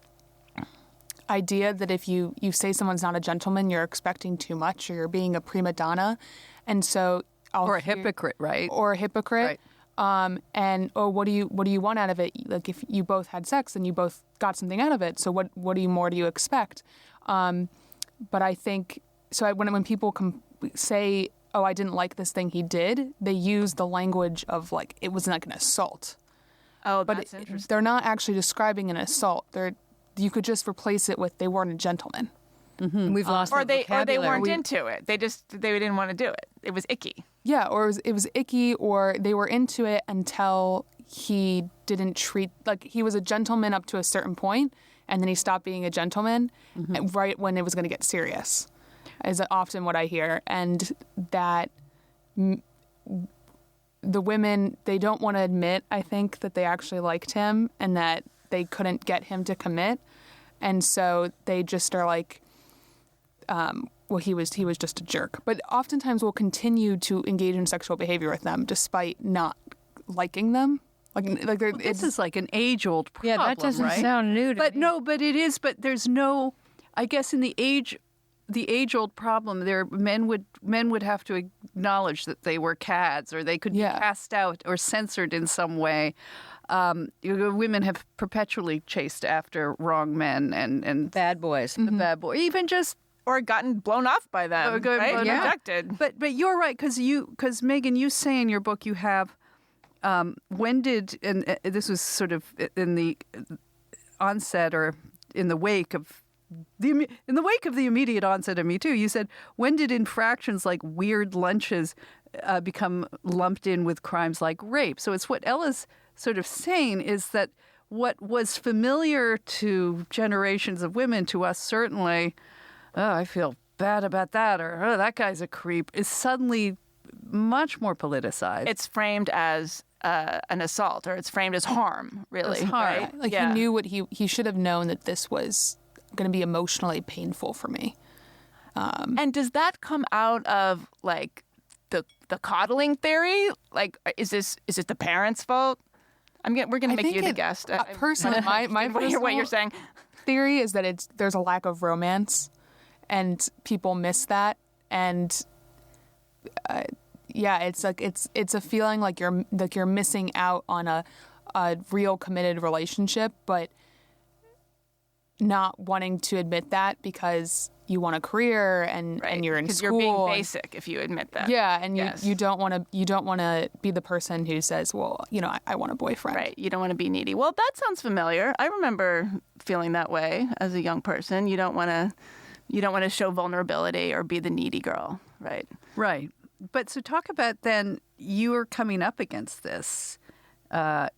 idea that if you say someone's not a gentleman, you're expecting too much or you're being a prima donna. And so or a hypocrite, right? Or a hypocrite. and what do you want out of it? Like if you both had sex and you both got something out of it, so what more do you expect? But I think so. When people say, "Oh, I didn't like this thing he did," they use the language of like it was like an assault. Oh, but that's interesting. They're not actually describing an assault. You could just replace it with they weren't a gentleman. Mm-hmm. We've lost or that they vocabulary. weren't into it. They didn't want to do it. It was icky. Yeah, or it was icky, or they were into it until he didn't treat like he was a gentleman up to a certain point, and then he stopped being a gentleman right when it was going to get serious. Is often what I hear, and that the women, they don't want to admit, I think, that they actually liked him and that they couldn't get him to commit, and so they just are like, well, he was just a jerk. But oftentimes we'll continue to engage in sexual behavior with them despite not liking them. This is like an age-old problem, Yeah, that doesn't right? sound new to But me. no, but it is. But there's no. I guess in the age-old problem, men would have to acknowledge that they were cads, or they could be cast out or censored in some way. Women have perpetually chased after wrong men and Bad boys. the bad boy, even just. Or gotten blown off by them, right? Rejected. But you're right, because Meghan, you say in your book you have. When did, and this was sort of in the onset or in the wake of the immediate onset of Me Too, you said, when did infractions like weird lunches become lumped in with crimes like rape? So it's what Ella's sort of saying is that what was familiar to generations of women, to us certainly, oh, I feel bad about that, or oh, that guy's a creep, is suddenly much more politicized. It's framed as an assault, or it's framed as harm, really. As harm. Right? Like he knew what he should have known that this was going to be emotionally painful for me. And does that come out of like the coddling theory? Like, is it the parents' fault? We're going to make you the guest. Personally, my what you're personal saying. theory is that there's a lack of romance, and people miss that, and it's a feeling like you're missing out on a real committed relationship, but not wanting to admit that because you want a career and you're in school. You're being basic if you admit that. Yeah, and you don't want to be the person who says, well, I want a boyfriend. Right. You don't want to be needy. Well, that sounds familiar. I remember feeling that way as a young person. You don't want to show vulnerability or be the needy girl, right? Right. But so talk about then you're coming up against this,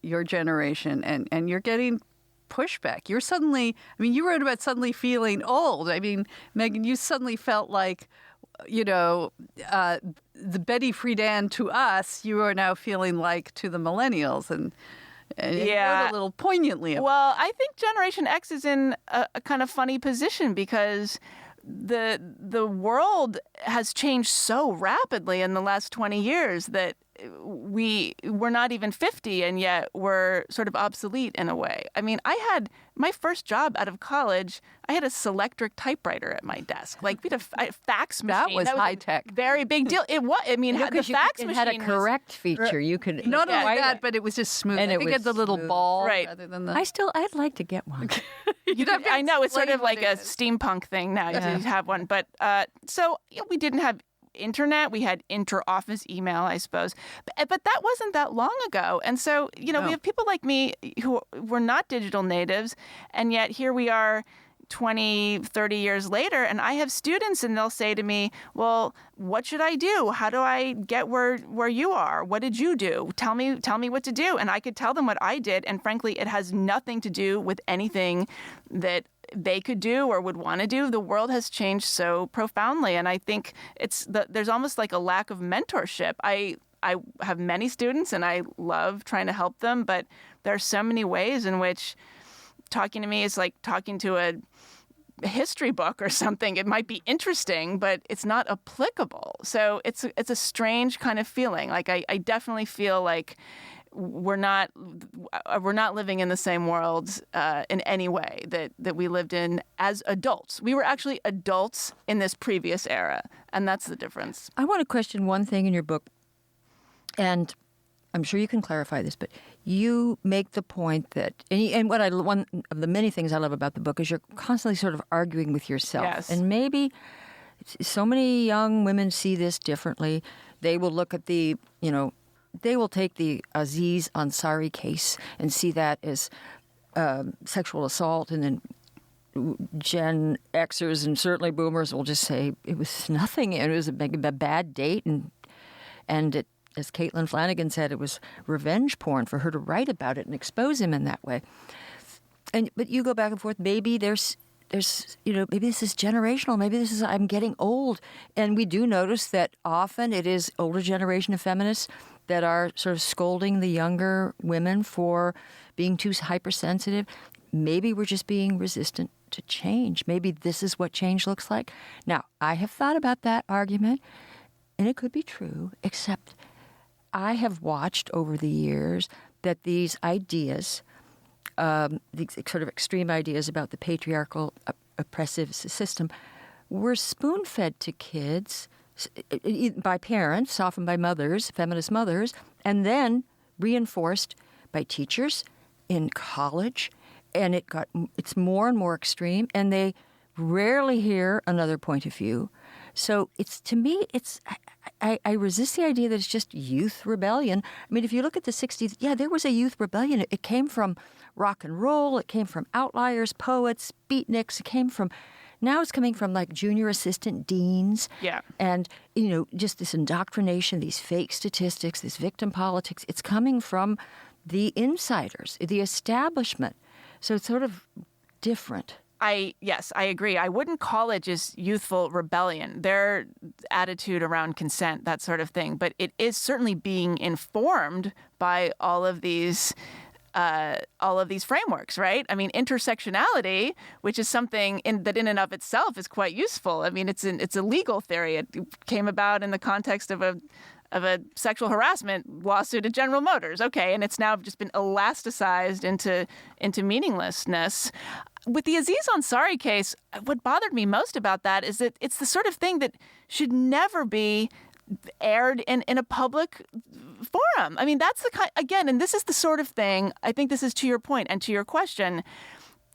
your generation, and you're getting pushback. You're suddenly, you wrote about suddenly feeling old. Meghan, you suddenly felt like, the Betty Friedan to us, you are now feeling like to the millennials. And you wrote a little poignantly about Well, I think Generation X is in a kind of funny position because the world has changed so rapidly in the last 20 years that we're not even 50 and yet we're sort of obsolete in a way. I had my first job out of college. I had a Selectric typewriter at my desk. Like we had a fax machine. That was high tech. Very big deal. It was. The fax machine had a correct feature. You could not only write that, it. but it was just smooth. And I it think it had the was little smooth. ball Right. rather than the. I'd like to get one. I know it's sort of like a it. steampunk thing now to have one, but so we didn't have internet. We had inter-office email, I suppose, but that wasn't that long ago. And so we have people like me who were not digital natives, and yet here we are 20, 30 years later, and I have students and they'll say to me, well, what should I do? How do I get where you are? What did you do? Tell me what to do. And I could tell them what I did. And frankly, it has nothing to do with anything that they could do or would want to do. The world has changed so profoundly. And I think there's almost like a lack of mentorship. I have many students and I love trying to help them, but there are so many ways in which talking to me is like talking to a history book or something. It might be interesting, but it's not applicable. So it's a strange kind of feeling. Like I definitely feel like we're not living in the same world in any way that we lived in as adults. We were actually adults in this previous era, and that's the difference. I want to question one thing in your book, and I'm sure you can clarify this, but you make the point that, and one of the many things I love about the book is you're constantly sort of arguing with yourself. Yes. And maybe so many young women see this differently. They will look at they will take the Aziz Ansari case and see that as sexual assault, and then Gen Xers and certainly boomers will just say it was nothing. It was a bad date, and it, as Caitlin Flanagan said, it was revenge porn for her to write about it and expose him in that way. But you go back and forth. Maybe there's maybe this is generational. Maybe this is I'm getting old, and we do notice that often it is older generation of feminists that are sort of scolding the younger women for being too hypersensitive. Maybe we're just being resistant to change. Maybe this is what change looks like. Now, I have thought about that argument, and it could be true, except I have watched over the years that these ideas, these sort of extreme ideas about the patriarchal oppressive system, were spoon-fed to kids by parents, often by mothers, feminist mothers, and then reinforced by teachers in college. And it's more and more extreme, and they rarely hear another point of view. So to me, I resist the idea that it's just youth rebellion. I mean, if you look at the 60s, yeah, there was a youth rebellion. It came from rock and roll. It came from outliers, poets, beatniks. Now it's coming from like junior assistant deans. Yeah. And, just this indoctrination, these fake statistics, this victim politics. It's coming from the insiders, the establishment. So it's sort of different. Yes, I agree. I wouldn't call it just youthful rebellion, their attitude around consent, that sort of thing. But it is certainly being informed by all of these frameworks, right? I mean, intersectionality, which is something that in and of itself is quite useful. I mean, it's a legal theory. It came about in the context of a sexual harassment lawsuit at General Motors. Okay, and it's now just been elasticized into meaninglessness. With the Aziz Ansari case, what bothered me most about that is that it's the sort of thing that should never be aired in a public forum. I mean, that's the kind, again, and this is the sort of thing, I think this is to your point and to your question,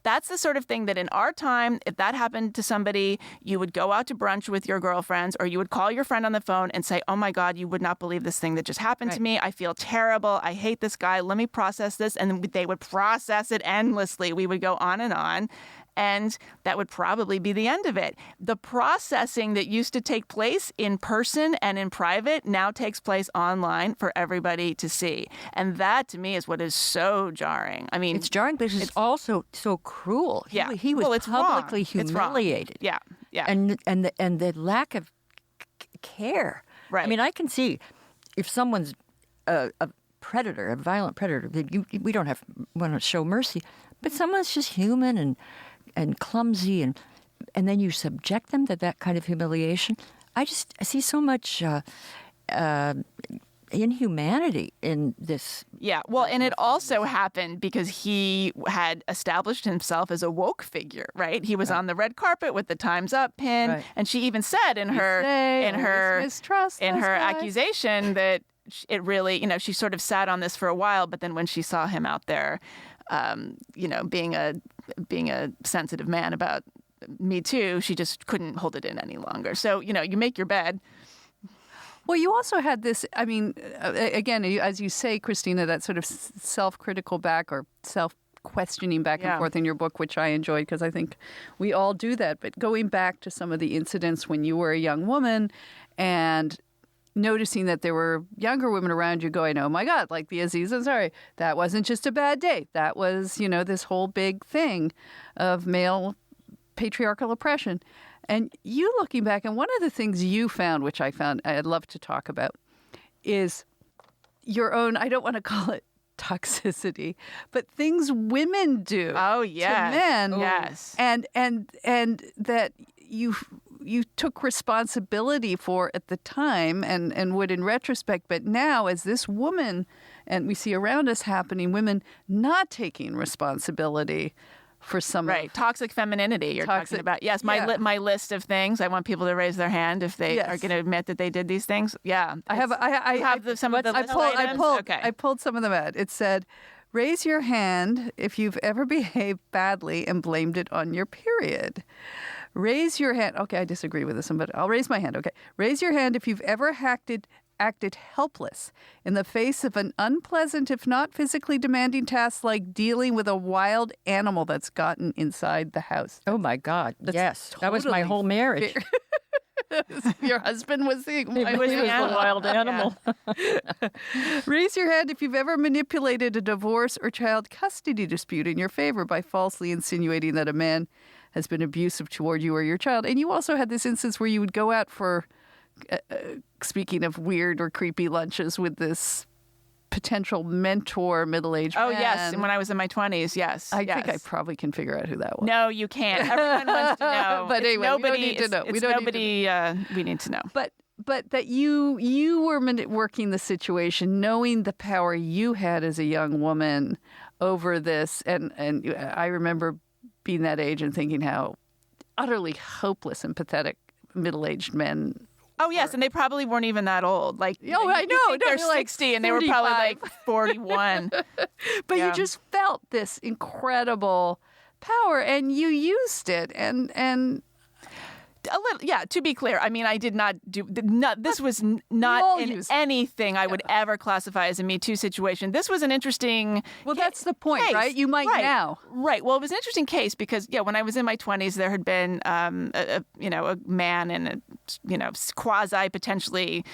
that's the sort of thing that in our time, if that happened to somebody, you would go out to brunch with your girlfriends, or you would call your friend on the phone and say, oh my God, you would not believe this thing that just happened to me. I feel terrible. I hate this guy. Let me process this. And they would process it endlessly. We would go on. And that would probably be the end of it. The processing that used to take place in person and in private now takes place online for everybody to see. And that, to me, is what is so jarring. I mean, it's jarring, but it's also so cruel. Yeah. He was publicly humiliated. Yeah. Yeah. And the lack of care. Right. I mean, I can see if someone's a predator, a violent predator, we don't want to show mercy. But someone's just human and clumsy, and then you subject them to that kind of humiliation. I see so much inhumanity in this. Yeah, well, and it also happened because he had established himself as a woke figure, right? He was on the red carpet with the Time's Up pin, and she even said in her accusation that it really, she sort of sat on this for a while, but then when she saw him out there, being a sensitive man about Me Too, she just couldn't hold it in any longer. So, you make your bed. Well, you also had this, I mean, again, as you say, Christina, that sort of self-critical back or self-questioning back and forth in your book, which I enjoyed because I think we all do that. But going back to some of the incidents when you were a young woman and noticing that there were younger women around you going, oh my God, like the Aziz Ansari, that wasn't just a bad date. That was, this whole big thing of male patriarchal oppression. And you looking back, and one of the things you found, which I found I'd love to talk about, is your own, I don't want to call it toxicity, but things women do to men. Yes. And that you took responsibility for at the time and would in retrospect, but now as this woman, and we see around us happening, women not taking responsibility for some Right. Toxic femininity you're talking about. Yes, my list of things. I want people to raise their hand if they are going to admit that they did these things. Yeah. Some of the list items? Okay. I pulled some of them out. It said, raise your hand if you've ever behaved badly and blamed it on your period. Raise your hand. Okay, I disagree with this one, but I'll raise my hand. Okay. Raise your hand if you've ever acted helpless in the face of an unpleasant, if not physically demanding task like dealing with a wild animal that's gotten inside the house. Oh, my God. Yes. That was my whole marriage. Your husband was the wild animal. Raise your hand if you've ever manipulated a divorce or child custody dispute in your favor by falsely insinuating that a man has been abusive toward you or your child. And you also had this instance where you would go out for, speaking of weird or creepy lunches with this potential mentor middle-aged man. Oh, yes. And when I was in my 20s, yes. I think I probably can figure out who that was. No, you can't. Everyone wants to know. But anyway, we don't need to know. We need to know. But that you were working the situation, knowing the power you had as a young woman over this. And I remember being that age and thinking how utterly hopeless and pathetic middle-aged men. Oh, yes, and they probably weren't even that old. Like, I know. They're 60 and they were probably like 41. But you just felt this incredible power and you used it. And a little, yeah, to be clear, I mean, I did not do, this was not in anything I would ever classify as a Me Too situation. This was an interesting that's the point, case. Right? You might now. Right. Well, it was an interesting case because, when I was in my 20s, there had been, a man in a, quasi-potentially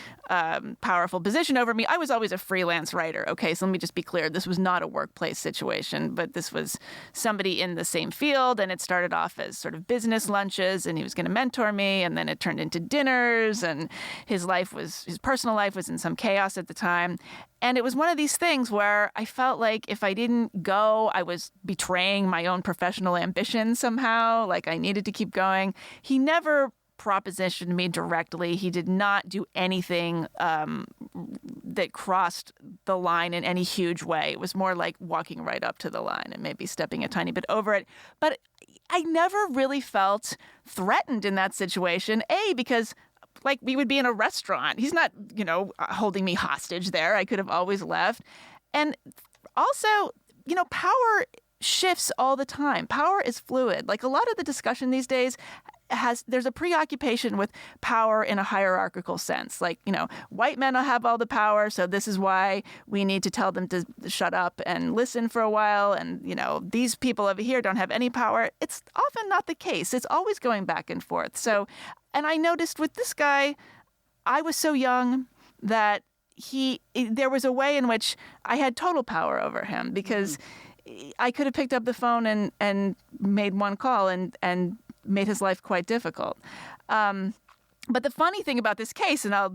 powerful position over me. I was always a freelance writer, okay? So let me just be clear. This was not a workplace situation, but this was somebody in the same field, and it started off as sort of business lunches, and he was going to mentor me, and then it turned into dinners, and his personal life was in some chaos at the time. And it was one of these things where I felt like if I didn't go, I was betraying my own professional ambition somehow, like I needed to keep going. He never propositioned me directly. He did not do anything that crossed the line in any huge way. It was more like walking right up to the line and maybe stepping a tiny bit over it. But I never really felt threatened in that situation, because like we would be in a restaurant. He's not, holding me hostage there. I could have always left. And also, power shifts all the time. Power is fluid. Like a lot of the discussion these days there's a preoccupation with power in a hierarchical sense. Like, white men will have all the power, so this is why we need to tell them to shut up and listen for a while. And, these people over here don't have any power. It's often not the case. It's always going back and forth. So, and I noticed with this guy, I was so young that there was a way in which I had total power over him because I could have picked up the phone and made one call and made his life quite difficult. But the funny thing about this case, and I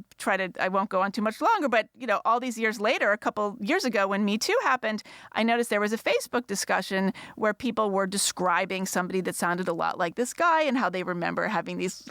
won't go on too much longer, but, all these years later, a couple years ago when Me Too happened, I noticed there was a Facebook discussion where people were describing somebody that sounded a lot like this guy and how they remember having these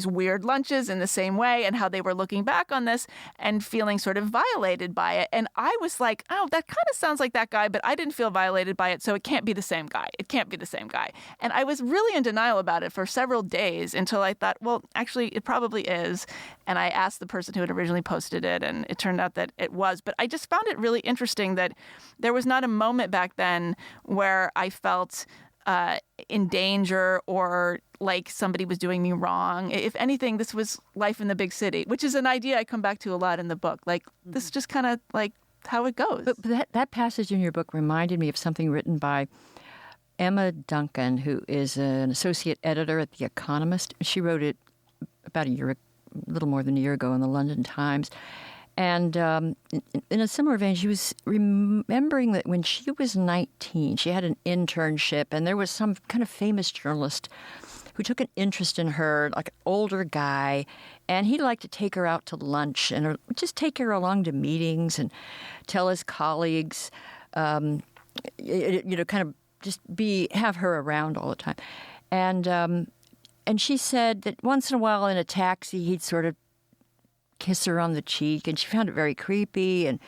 weird lunches in the same way, and how they were looking back on this and feeling sort of violated by it. And I was like, oh, that kind of sounds like that guy, but I didn't feel violated by it, so it can't be the same guy. It can't be the same guy. And I was really in denial about it for several days until I thought, well, actually, it probably is. And I asked the person who had originally posted it, and it turned out that it was. But I just found it really interesting that there was not a moment back then where I felt in danger or like somebody was doing me wrong. If anything, this was life in the big city, which is an idea I come back to a lot in the book. Like, this is just kind of like how it goes. But that passage in your book reminded me of something written by Emma Duncan, who is an associate editor at The Economist. She wrote it about a little more than a year ago in the London Times. And in a similar vein, she was remembering that when she was 19, she had an internship, and there was some kind of famous journalist who took an interest in her, like an older guy, and he'd like to take her out to lunch and just take her along to meetings and tell his colleagues, kind of just have her around all the time. And she said that once in a while in a taxi, he'd sort of kiss her on the cheek, and she found it very creepy. And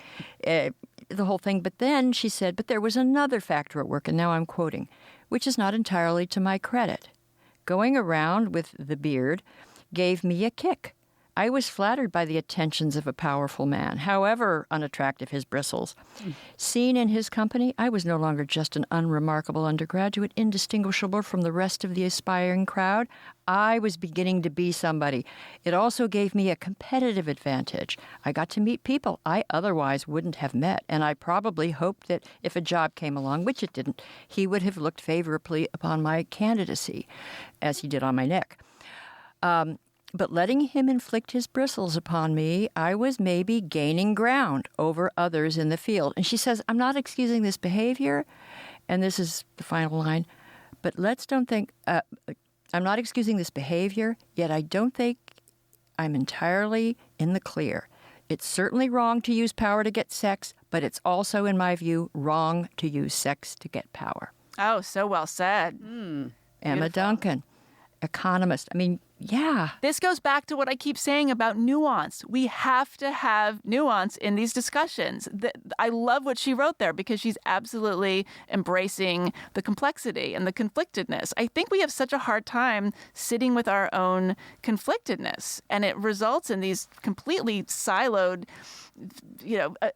the whole thing. But then she said, but there was another factor at work, and now I'm quoting, which is not entirely to my credit. Going around with the beard gave me a kick. I was flattered by the attentions of a powerful man, however unattractive his bristles. Seen in his company, I was no longer just an unremarkable undergraduate, indistinguishable from the rest of the aspiring crowd. I was beginning to be somebody. It also gave me a competitive advantage. I got to meet people I otherwise wouldn't have met, and I probably hoped that if a job came along, which it didn't, he would have looked favorably upon my candidacy, as he did on my neck. But letting him inflict his bristles upon me, I was maybe gaining ground over others in the field. And she says, I'm not excusing this behavior, and this is the final line, but I'm not excusing this behavior, yet I don't think I'm entirely in the clear. It's certainly wrong to use power to get sex, but it's also, in my view, wrong to use sex to get power. Oh, so well said. Emma Duncan, economist. I mean, yeah. This goes back to what I keep saying about nuance. We have to have nuance in these discussions. I love what she wrote there because she's absolutely embracing the complexity and the conflictedness. I think we have such a hard time sitting with our own conflictedness, and it results in these completely siloed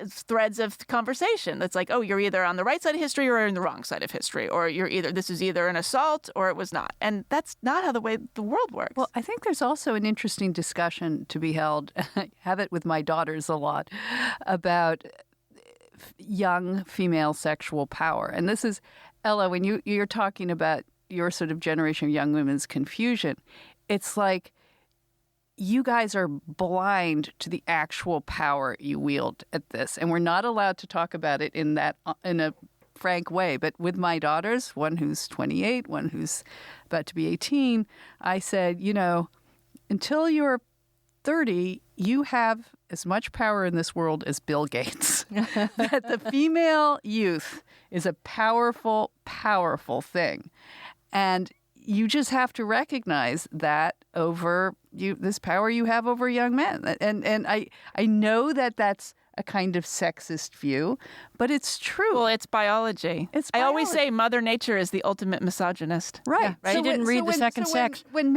threads of conversation. That's like, oh, you're either on the right side of history or in the wrong side of history, or this is either an assault or it was not. And that's not how the way the world works. Well, I think there's also an interesting discussion to be held. I have it with my daughters a lot about young female sexual power. And this is, Ella, when you're talking about your sort of generation of young women's confusion, it's like, you guys are blind to the actual power you wield at this. And we're not allowed to talk about it in a frank way. But with my daughters, one who's 28, one who's about to be 18, I said, until you're 30, you have as much power in this world as Bill Gates. That the female youth is a powerful, powerful thing. And you just have to recognize that over this power you have over young men. And I know that that's a kind of sexist view, but it's true. Well, it's biology. I always say Mother Nature is the ultimate misogynist. Right. Yeah, right. She didn't read The Second Sex. When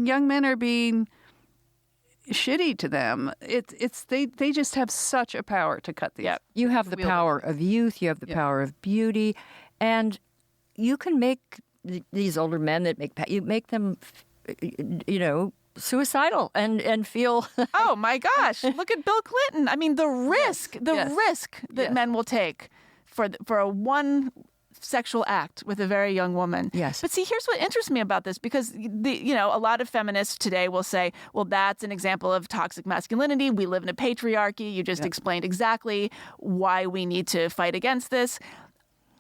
young men are being shitty to them, they just have such a power to cut the. Yep. You have the power of youth. You have the power of beauty, and you can make these older men that make them, suicidal and feel. Oh my gosh! Look at Bill Clinton. I mean, the risk that men will take for a one sexual act with a very young woman. Yes. But see, here's what interests me about this, because a lot of feminists today will say, well, that's an example of toxic masculinity. We live in a patriarchy. You just explained exactly why we need to fight against this.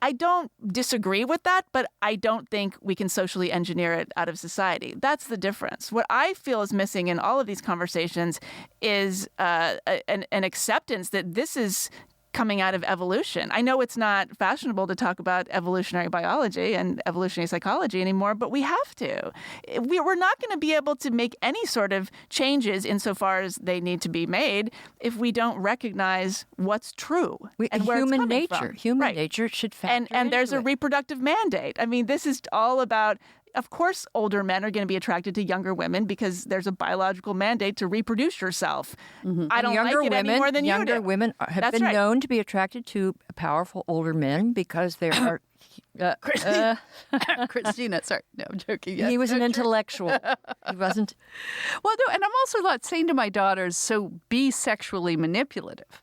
I don't disagree with that, but I don't think we can socially engineer it out of society. That's the difference. What I feel is missing in all of these conversations is an acceptance that this is coming out of evolution. I know it's not fashionable to talk about evolutionary biology and evolutionary psychology anymore, but we have to. We're not going to be able to make any sort of changes insofar as they need to be made if we don't recognize what's true and where human it's coming nature. from. Human nature should factor and there's into a reproductive mandate. I mean, this is all about. Of course, older men are going to be attracted to younger women because there's a biological mandate to reproduce yourself. Mm-hmm. I don't like it any more than you do. Younger women have been known to be attracted to powerful older men because there are... Christina, sorry. No, I'm joking. Yes, he was an intellectual. He wasn't... Well, no, and I'm also not saying to my daughters, so be sexually manipulative.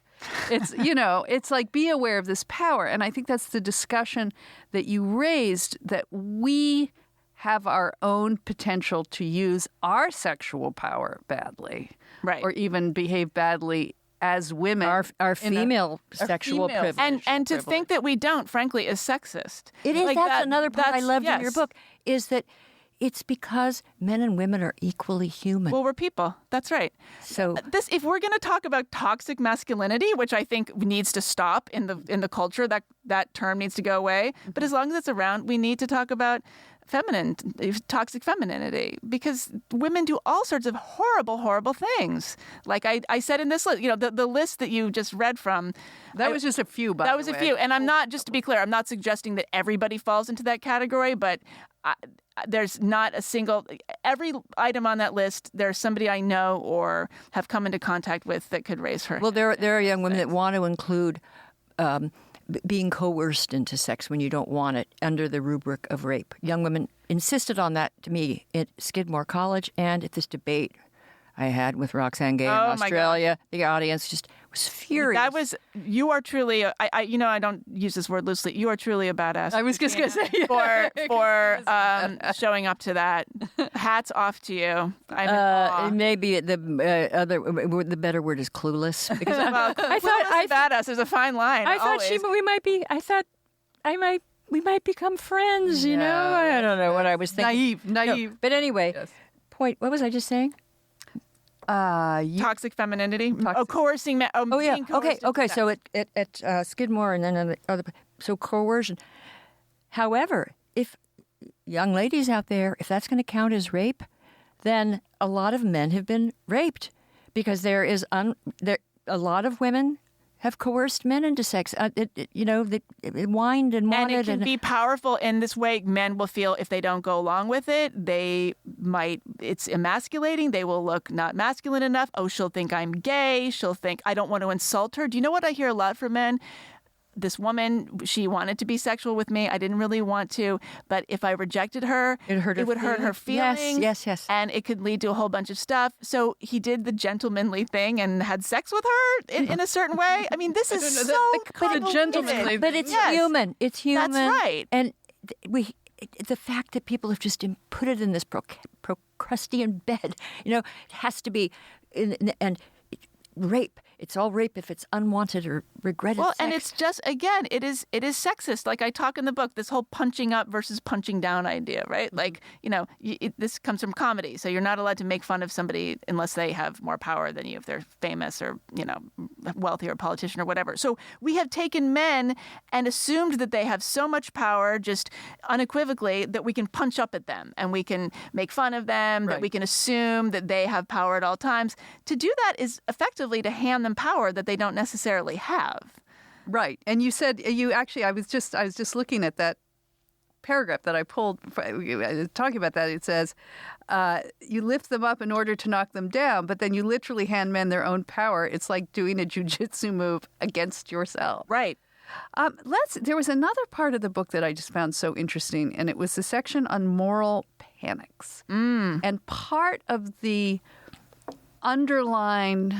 It's, it's like, be aware of this power. And I think that's the discussion that you raised, that we have our own potential to use our sexual power badly, right, or even behave badly as women. Our female sexual privilege. And to think that we don't, frankly, is sexist. It is. That's another part I loved in your book, is that it's because men and women are equally human. Well, we're people. That's right. So if we're going to talk about toxic masculinity, which I think needs to stop in the culture, that that term needs to go away. But as long as it's around, we need to talk about toxic femininity, because women do all sorts of horrible things. Like I said in this list, the list that you just read from. That was just a few, by the way. That was a few. And I'm not, just to be clear, I'm not suggesting that everybody falls into that category, but there's not a single, every item on that list, there's somebody I know or have come into contact with that could raise her. Well, there are young women that want to include being coerced into sex when you don't want it under the rubric of rape. Young women insisted on that to me at Skidmore College and at this debate I had with Roxane Gay in Australia. The audience just was furious. You are truly, I don't use this word loosely, you are truly a badass. I was just going to say. For showing up to that. Hats off to you. Maybe the better word is clueless. Because I thought badass. There's a fine line. I thought we might become friends, you know? I don't know what I was thinking. Naive. No, but anyway, point, what was I just saying? Toxic femininity. Coercing men. Being coerced. Okay. So at Skidmore and then so coercion. However, if young ladies out there, if that's going to count as rape, then a lot of men have been raped, because there is a lot of women have coerced men into sex. They whined and wanted. And it can be powerful in this way. Men will feel if they don't go along with it, it's emasculating. They will look not masculine enough. Oh, she'll think I'm gay. She'll think I don't want to insult her. Do you know what I hear a lot from men? This woman, she wanted to be sexual with me. I didn't really want to, but if I rejected her, it would hurt her feelings. Yes. And it could lead to a whole bunch of stuff. So he did the gentlemanly thing and had sex with her in a certain way. I mean, this is the gentlemanly But it's human. It's human. That's right. And the fact that people have just put it in this Procrustean bed, it has to be, and rape. It's all rape if it's unwanted or regretted sex. And it's just, again, it is sexist. Like I talk in the book, this whole punching up versus punching down idea, right? Like, this comes from comedy. So you're not allowed to make fun of somebody unless they have more power than you, if they're famous or, wealthy or politician or whatever. So we have taken men and assumed that they have so much power, just unequivocally, that we can punch up at them and we can make fun of them, that we can assume that they have power at all times. To do that is effectively to hand them power that they don't necessarily have. Right. And you said I was just looking at that paragraph that I pulled talking about that. It says you lift them up in order to knock them down, but then you literally hand men their own power. It's like doing a jujitsu move against yourself. Right. There was another part of the book that I just found so interesting, and it was the section on moral panics. And part of the underlying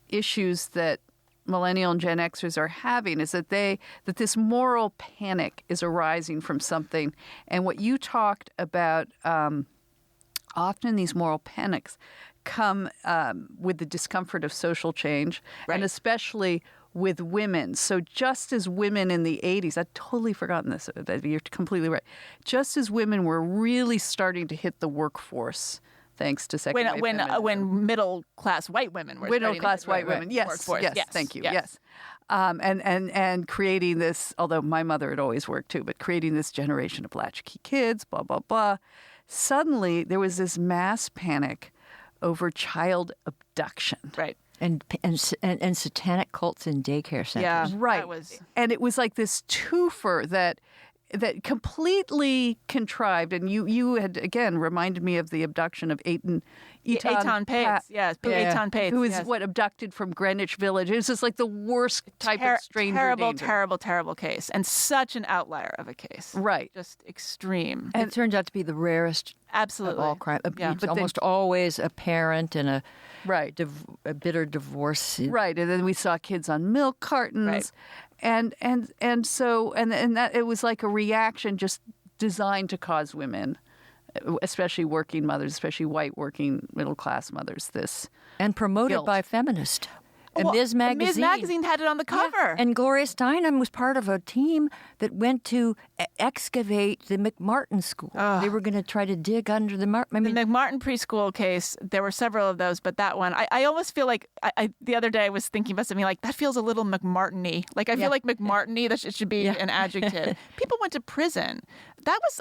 issues that Millennial and Gen Xers are having is that this moral panic is arising from something. And what you talked about, often these moral panics come with the discomfort of social change, and especially with women. So just as women in the 80s, I'd totally forgotten this, you're completely right. Just as women were really starting to hit the workforce, thanks to second wave feminism. When middle class white women were women, yes, thank you, yes. And creating this, although my mother had always worked too, but creating this generation of latchkey kids, blah blah blah. Suddenly there was this mass panic over child abduction, right? And satanic cults in daycare centers. Yeah, right. And it was like this twofer that completely contrived, and you had again reminded me of the abduction of Eitan Pates, Eitan Pates, who was abducted from Greenwich Village. It was just like the worst type of stranger danger. Terrible case, and such an outlier of a case. Right, just extreme. And it turns out to be the rarest, absolutely, of all crime. It's almost always a parent and a bitter divorce. Right, and then we saw kids on milk cartons. Right. And so that it was like a reaction just designed to cause women, especially working mothers, especially white working middle class mothers, this and promoted guilt. by feminists. And Ms. Magazine. Ms. Magazine had it on the cover. And Gloria Steinem was part of a team that went to excavate the McMartin School. They were going to try to dig under the The McMartin preschool case, there were several of those, but that one, I almost feel like, the other day I was thinking about something like, that feels a little McMartin-y. Like, I feel like McMartin-y, that it should be an adjective. People went to prison.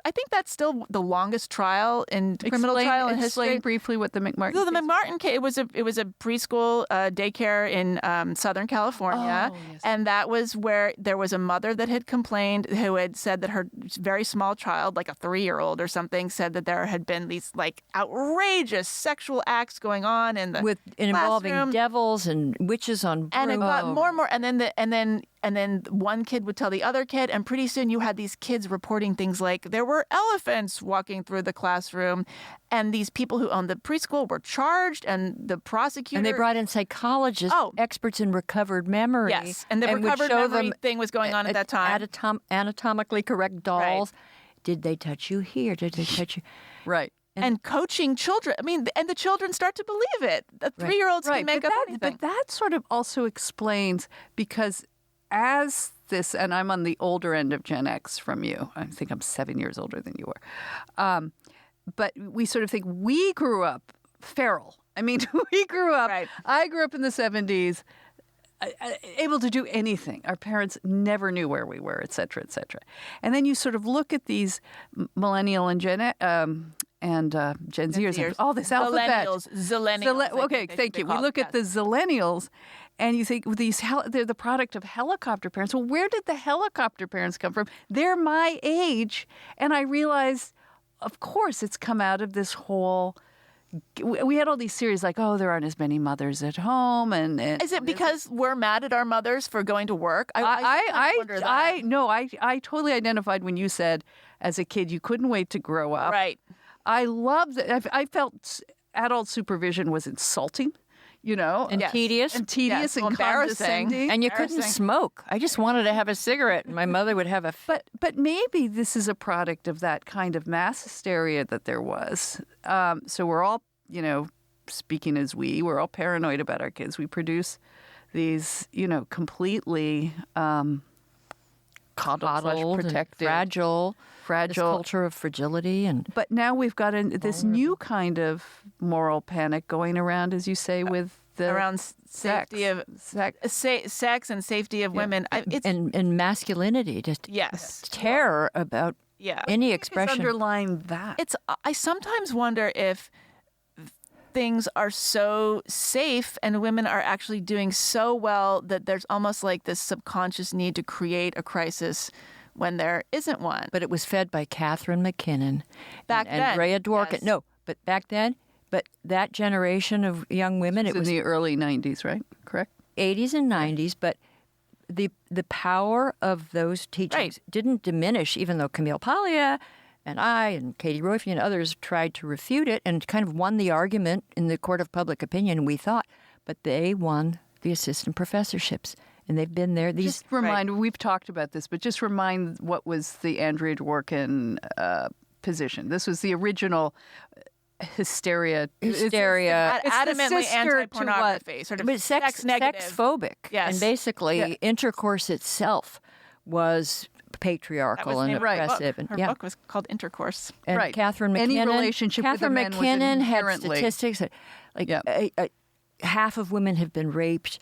I think that's still the longest trial in criminal trial in history. Explain briefly what the McMartin So the case McMartin case, it was a preschool daycare in Southern California, and that was where there was a mother that had complained, who had said that her very small child, like a 3-year-old or something, said that there had been these like outrageous sexual acts going on in the involving classroom. devils and witches on brooms. And it got more and more, and then one kid would tell the other kid, and pretty soon you had these kids reporting things like there were elephants walking through the classroom, and these people who owned the preschool were charged, and the prosecutor... And they brought in psychologists, experts in recovered memory. Yes, and the recovered memory thing was going on at that time. Anatomically correct dolls. Right. Did they touch you here? Did they touch you? Right. And coaching children. I mean, and the children start to believe it. The 3-year-olds can make up anything. But that sort of also explains, because as this, and I'm on the older end of Gen X from you. I think I'm 7 years older than you were. But we sort of think we grew up feral. I mean, we grew up, I grew up in the 70s, able to do anything. Our parents never knew where we were, et cetera, et cetera. And then you sort of look at these millennial and Gen Zers, all this alphabet. Zillennials. Okay, thank you. We look at the Zillennials, and you think, they're the product of helicopter parents. Well, where did the helicopter parents come from? They're my age. And I realized, of course, it's come out of this whole... We had all these series like, there aren't as many mothers at home, and is it because we're mad at our mothers for going to work? I wonder that. I totally identified when you said, as a kid, you couldn't wait to grow up. Right. I loved that. I felt adult supervision was insulting. And tedious. And tedious and condescending. And you couldn't smoke. I just wanted to have a cigarette, and my mother would have a... But maybe this is a product of that kind of mass hysteria that there was. So we're all, speaking as we're all paranoid about our kids. We produce these, completely coddled, protected, fragile. This culture of fragility. But now we've got this new kind of moral panic going around, as you say, with around safety of sex and safety of women. And masculinity, just terror about any expression. It's underlying that. I sometimes wonder if things are so safe and women are actually doing so well that there's almost like this subconscious need to create a crisis when there isn't one. But it was fed by Catherine McKinnon and Rhea Dworkin. Yes. No, but back then, that generation of young women, it was in the early 90s, right? Correct? 80s and 90s, but the power of those teachings didn't diminish, even though Camille Paglia and I and Katie Roife and others tried to refute it and kind of won the argument in the court of public opinion, we thought. But they won the assistant professorships. And they've been there. Just remind, we've talked about this, but just remind what was the Andrea Dworkin position. This was the original hysteria. It's adamantly anti-pornography, sort of sex negative. Sex-phobic. Yes. And basically, intercourse itself was patriarchal and oppressive. Her book was called Intercourse. And Catherine McKinnon. Any relationship with a man was inherently... had statistics that, half of women have been raped,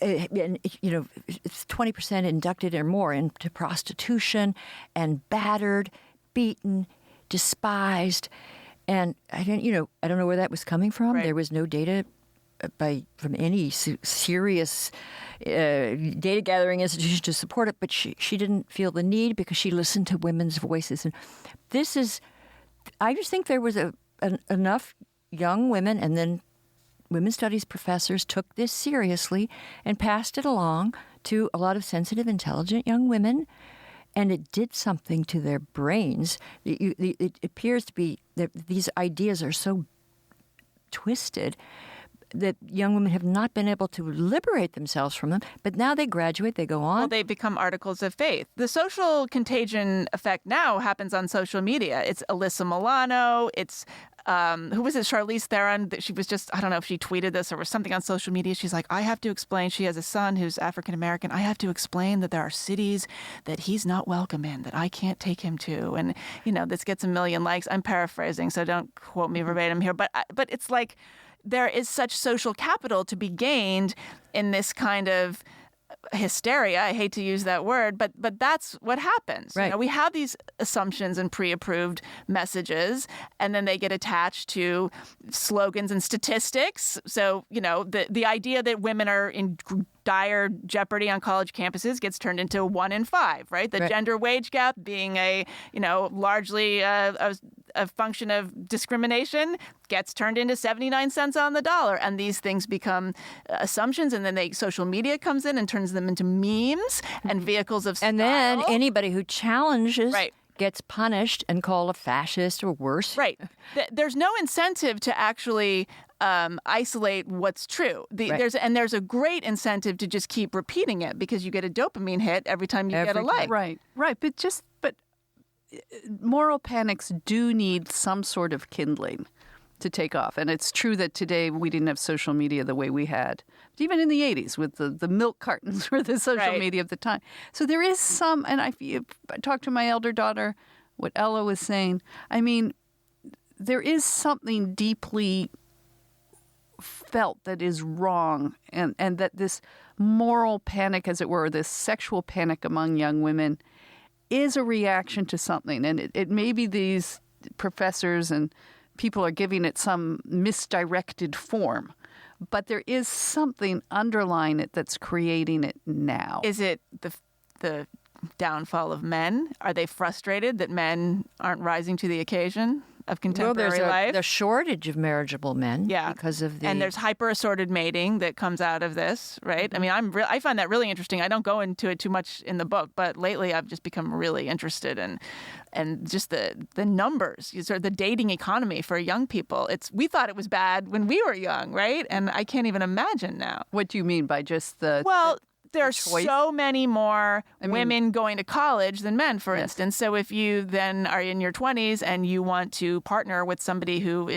and 20% inducted or more into prostitution, and battered, beaten, despised, and I don't know where that was coming from. Right. There was no data from any serious data gathering institution to support it, but she didn't feel the need because she listened to women's voices, and I just think there was enough young women, and then women's studies professors took this seriously and passed it along to a lot of sensitive, intelligent young women, and it did something to their brains. It appears to be that these ideas are so twisted, that young women have not been able to liberate themselves from them. But now they graduate, they go on. Well, they become articles of faith. The social contagion effect now happens on social media. It's Alyssa Milano. It's who was it? Charlize Theron. She was just, I don't know if she tweeted this or was something on social media. She's like, I have to explain. She has a son who's African American. I have to explain that there are cities that he's not welcome in, that I can't take him to. And, this gets a million likes. I'm paraphrasing, so don't quote me verbatim here. But it's like there is such social capital to be gained in this kind of hysteria. I hate to use that word, but that's what happens. Right. We have these assumptions and pre-approved messages, and then they get attached to slogans and statistics. So, the idea that women are in dire jeopardy on college campuses gets turned into 1 in 5, right? The gender wage gap being largely a function of discrimination gets turned into 79 cents on the dollar. And these things become assumptions. And then social media comes in and turns them into memes and vehicles of style. And then anybody who challenges Right. gets punished and called a fascist or worse. Right. There's no incentive to actually isolate what's true. There's a great incentive to just keep repeating it because you get a dopamine hit every time you get a like. Right. But moral panics do need some sort of kindling to take off. And it's true that today we didn't have social media the way we had. But even in the 80s with the milk cartons were the social media of the time. So there is some, and I talked to my elder daughter, what Ella was saying. I mean, there is something deeply felt that is wrong and that this moral panic, as it were, this sexual panic among young women is a reaction to something. And it may be these professors and people are giving it some misdirected form, but there is something underlying it that's creating it now. Is it the downfall of men? Are they frustrated that men aren't rising to the occasion of contemporary life? There's a shortage of marriageable men because of the... And there's hyper-assorted mating that comes out of this, right? I mean, I find that really interesting. I don't go into it too much in the book, but lately I've just become really interested in just the numbers, sort of the dating economy for young people. We thought it was bad when we were young, right? And I can't even imagine now. What do you mean by just the... Well, there are so many more women going to college than men, for instance. So if you then are in your 20s and you want to partner with somebody who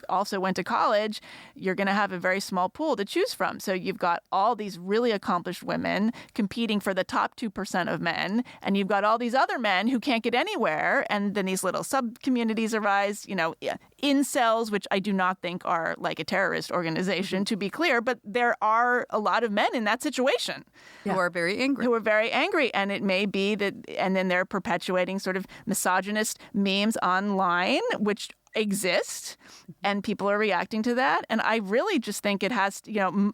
also went to college, you're going to have a very small pool to choose from. So you've got all these really accomplished women competing for the top 2% of men, and you've got all these other men who can't get anywhere. And then these little sub-communities arise, incels, which I do not think are like a terrorist organization, to be clear, but there are a lot of men in that situation. Who are very angry. Who are very angry. And it may be that, and then they're perpetuating sort of misogynist memes online, which exist, and people are reacting to that. And I really just think it has,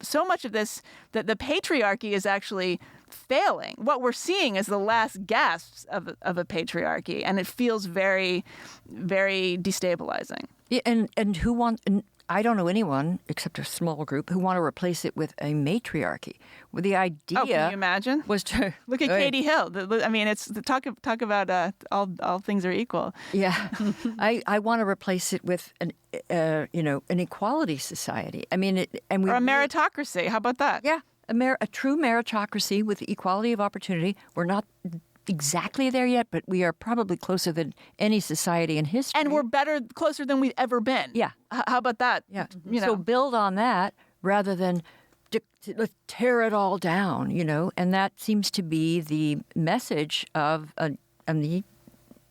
so much of this, that the patriarchy is actually failing. What we're seeing is the last gasps of a patriarchy, and it feels very, very destabilizing. Yeah, and who wants... I don't know anyone, except a small group, who want to replace it with a matriarchy. Well, the idea... Oh, can you imagine? ...was to... Look at Katie Hill. I mean, it's talk about all things are equal. Yeah. I want to replace it with an equality society. I mean... Or a meritocracy. How about that? Yeah. A true meritocracy with equality of opportunity. We're not exactly there yet, but we are probably closer than any society in history. And we're closer than we've ever been. Yeah. How about that? Yeah. So build on that rather than let's tear it all down, and that seems to be the message of the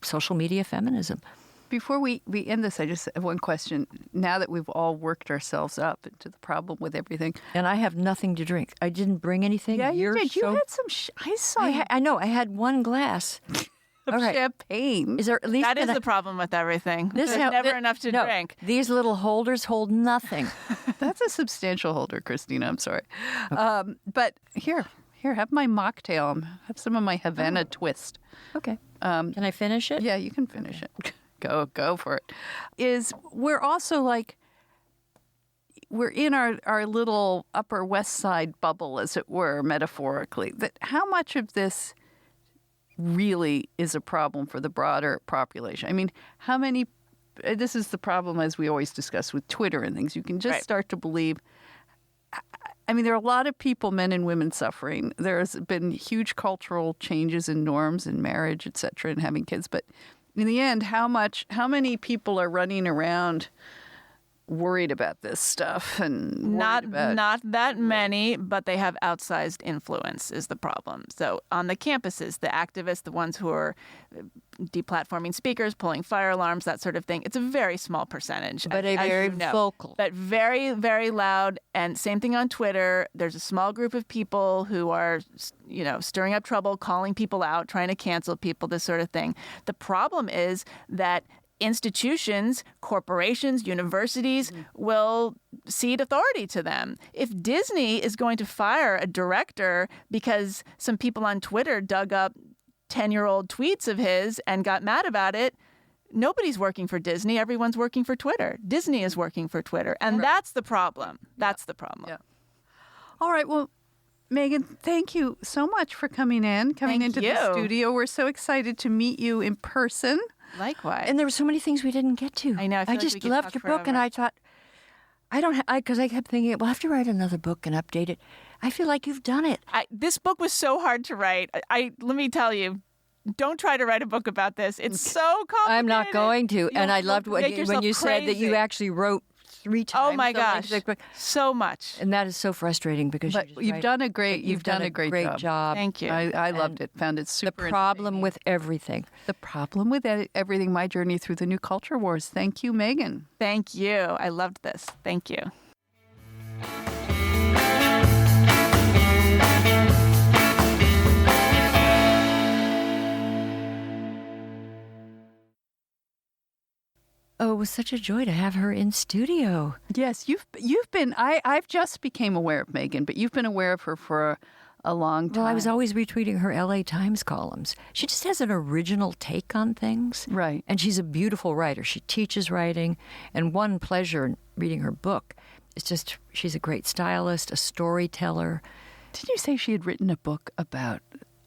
social media feminism. Before we end this, I just have one question. Now that we've all worked ourselves up into the problem with everything. And I have nothing to drink. I didn't bring anything. Yeah, you did. You had some... I saw you. I know. I had one glass of champagne. Is there at least... That is the problem with everything. There's never enough to drink. These little holders hold nothing. That's a substantial holder, Christina. I'm sorry. Okay. But here, have my mocktail. Have some of my Havana twist. Okay. Can I finish it? Yeah, you can finish it. Go for it. We're also we're in our little Upper West Side bubble, as it were, metaphorically. That how much of this really is a problem for the broader population? I mean, how many this is the problem, as we always discuss with Twitter and things. You can just Right. start to believe. I mean, there are a lot of people, men and women, suffering. There's been huge cultural changes in norms in marriage, et cetera, and having kids. But in the end, how many people are running around worried about this stuff and Not worried about not that many, but they have outsized influence is the problem. So on the campuses, the activists, the ones who are deplatforming speakers, pulling fire alarms, that sort of thing, it's a very small percentage. But a as very you know. vocal. But very, very loud. And same thing on Twitter. There's a small group of people who are, stirring up trouble, calling people out, trying to cancel people, this sort of thing. The problem is that institutions, corporations, universities will cede authority to them. If Disney is going to fire a director because some people on Twitter dug up 10-year-old tweets of his and got mad about it, nobody's working for Disney. Everyone's working for Twitter. Disney is working for Twitter. And that's the problem. That's the problem. Yeah. All right. Well, Meghan, thank you so much for coming Thank into the you. studio. We're so excited to meet you in person. Likewise. And there were so many things we didn't get to. I know, I feel like just we could loved talk your book, and forever. I thought, because I kept thinking, well, I have to write another book and update it. I feel like you've done it. This book was so hard to write. Let me tell you, don't try to write a book about this. It's so complicated. I'm not going to. And I You'll loved make when yourself you said that you crazy. actually wrote 3 times. Oh my so much. gosh, so much. And that is so frustrating because But you've done a great job. Thank you. I loved it. Found it The super problem with everything. The problem with everything, my journey through the new culture wars. Thank you, Meghan. Thank you. I loved this. Thank you. Oh, it was such a joy to have her in studio. Yes, you've been. I've just became aware of Meghan, but you've been aware of her for a long time. Well, I was always retweeting her LA Times columns. She just has an original take on things. Right. And she's a beautiful writer. She teaches writing. And one pleasure in reading her book is just she's a great stylist, a storyteller. Did you say she had written a book about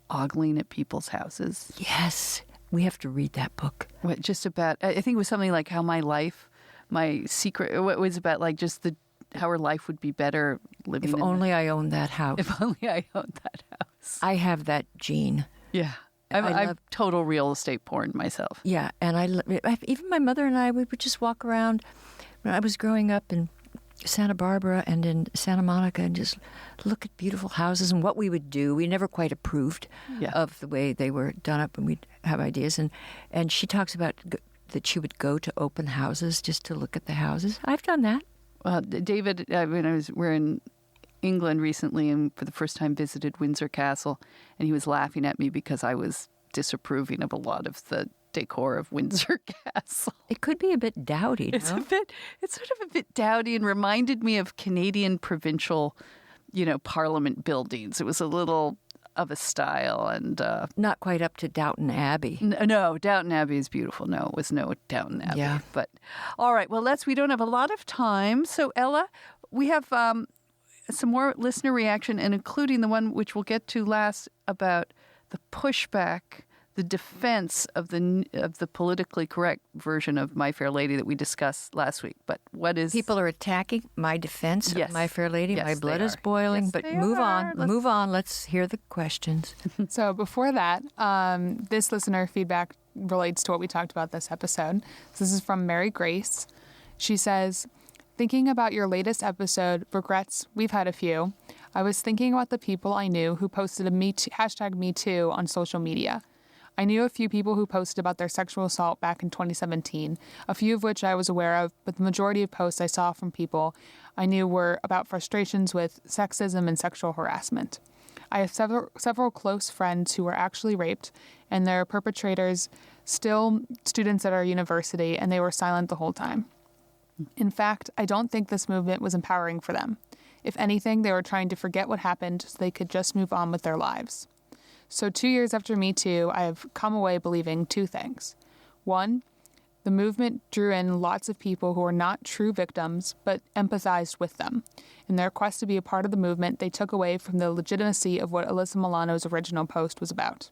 ogling at people's houses? Yes, we have to read that book. What, just about, I think it was something like how my secret, what was about like just how her life would be better living If in only I owned that house. If only I owned that house. I have that gene. Yeah. I I'm love- total real estate porn myself. Yeah, and even my mother and I, we would just walk around. When I was growing up in Santa Barbara and in Santa Monica and just look at beautiful houses and what we would do. We never quite approved Yeah. of the way they were done up, and we'd have ideas. And she talks about that she would go to open houses just to look at the houses. I've done that. David, we're in England recently and for the first time visited Windsor Castle, and he was laughing at me because I was disapproving of a lot of the decor of Windsor Castle. It could be a bit dowdy, It's no? it's sort of a bit dowdy and reminded me of Canadian provincial, parliament buildings. It was a little of a style and Not quite up to Downton Abbey. no, Downton Abbey is beautiful. No, it was no Downton Abbey. Yeah. But all right, well, we don't have a lot of time. So Ella, we have some more listener reaction, and including the one which we'll get to last about the pushback, the defense of the politically correct version of My Fair Lady that we discussed last week. But what is People are attacking my defense Yes. of My Fair Lady. Yes, my they blood is are. boiling. Yes, but they move are. on. Move on. Let's hear the questions. So before that, this listener feedback relates to what we talked about this episode. So this is from Mary Grace. She says, thinking about your latest episode, regrets, we've had a few. I was thinking about the people I knew who posted a hashtag #MeToo on social media. I knew a few people who posted about their sexual assault back in 2017, a few of which I was aware of, but the majority of posts I saw from people I knew were about frustrations with sexism and sexual harassment. I have several close friends who were actually raped, and their perpetrators still students at our university, and they were silent the whole time. In fact, I don't think this movement was empowering for them. If anything, they were trying to forget what happened so they could just move on with their lives. So 2 years after Me Too, I have come away believing 2 things. 1, the movement drew in lots of people who were not true victims, but empathized with them. In their quest to be a part of the movement, they took away from the legitimacy of what Alyssa Milano's original post was about.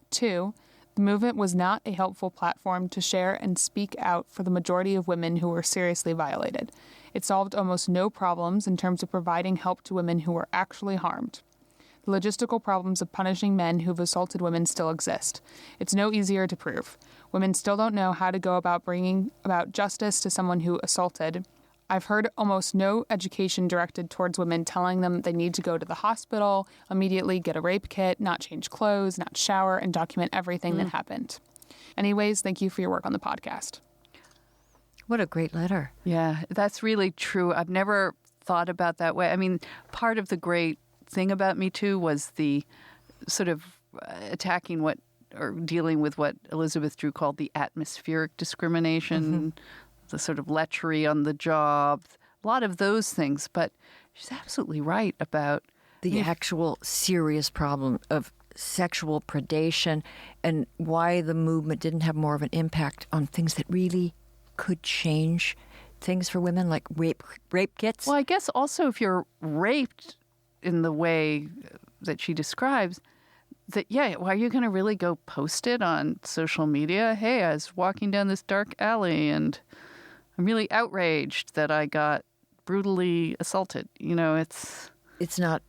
2, The movement was not a helpful platform to share and speak out for the majority of women who were seriously violated. It solved almost no problems in terms of providing help to women who were actually harmed. The logistical problems of punishing men who've assaulted women still exist. It's no easier to prove. Women still don't know how to go about bringing about justice to someone who assaulted. I've heard almost no education directed towards women telling them they need to go to the hospital, immediately get a rape kit, not change clothes, not shower, and document everything that happened. Anyways, thank you for your work on the podcast. What a great letter. Yeah, that's really true. I've never thought about that way. I mean, part of the great thing about Me Too was the sort of attacking what, or dealing with what Elizabeth Drew called the atmospheric discrimination, the sort of lechery on the job, a lot of those things. But she's absolutely right about the actual serious problem of sexual predation and why the movement didn't have more of an impact on things that really could change things for women, like rape kits. Well, I guess also if you're raped in the way that she describes, that, yeah, why are you going to really go post it on social media? Hey, I was walking down this dark alley and I'm really outraged that I got brutally assaulted. You know, it's not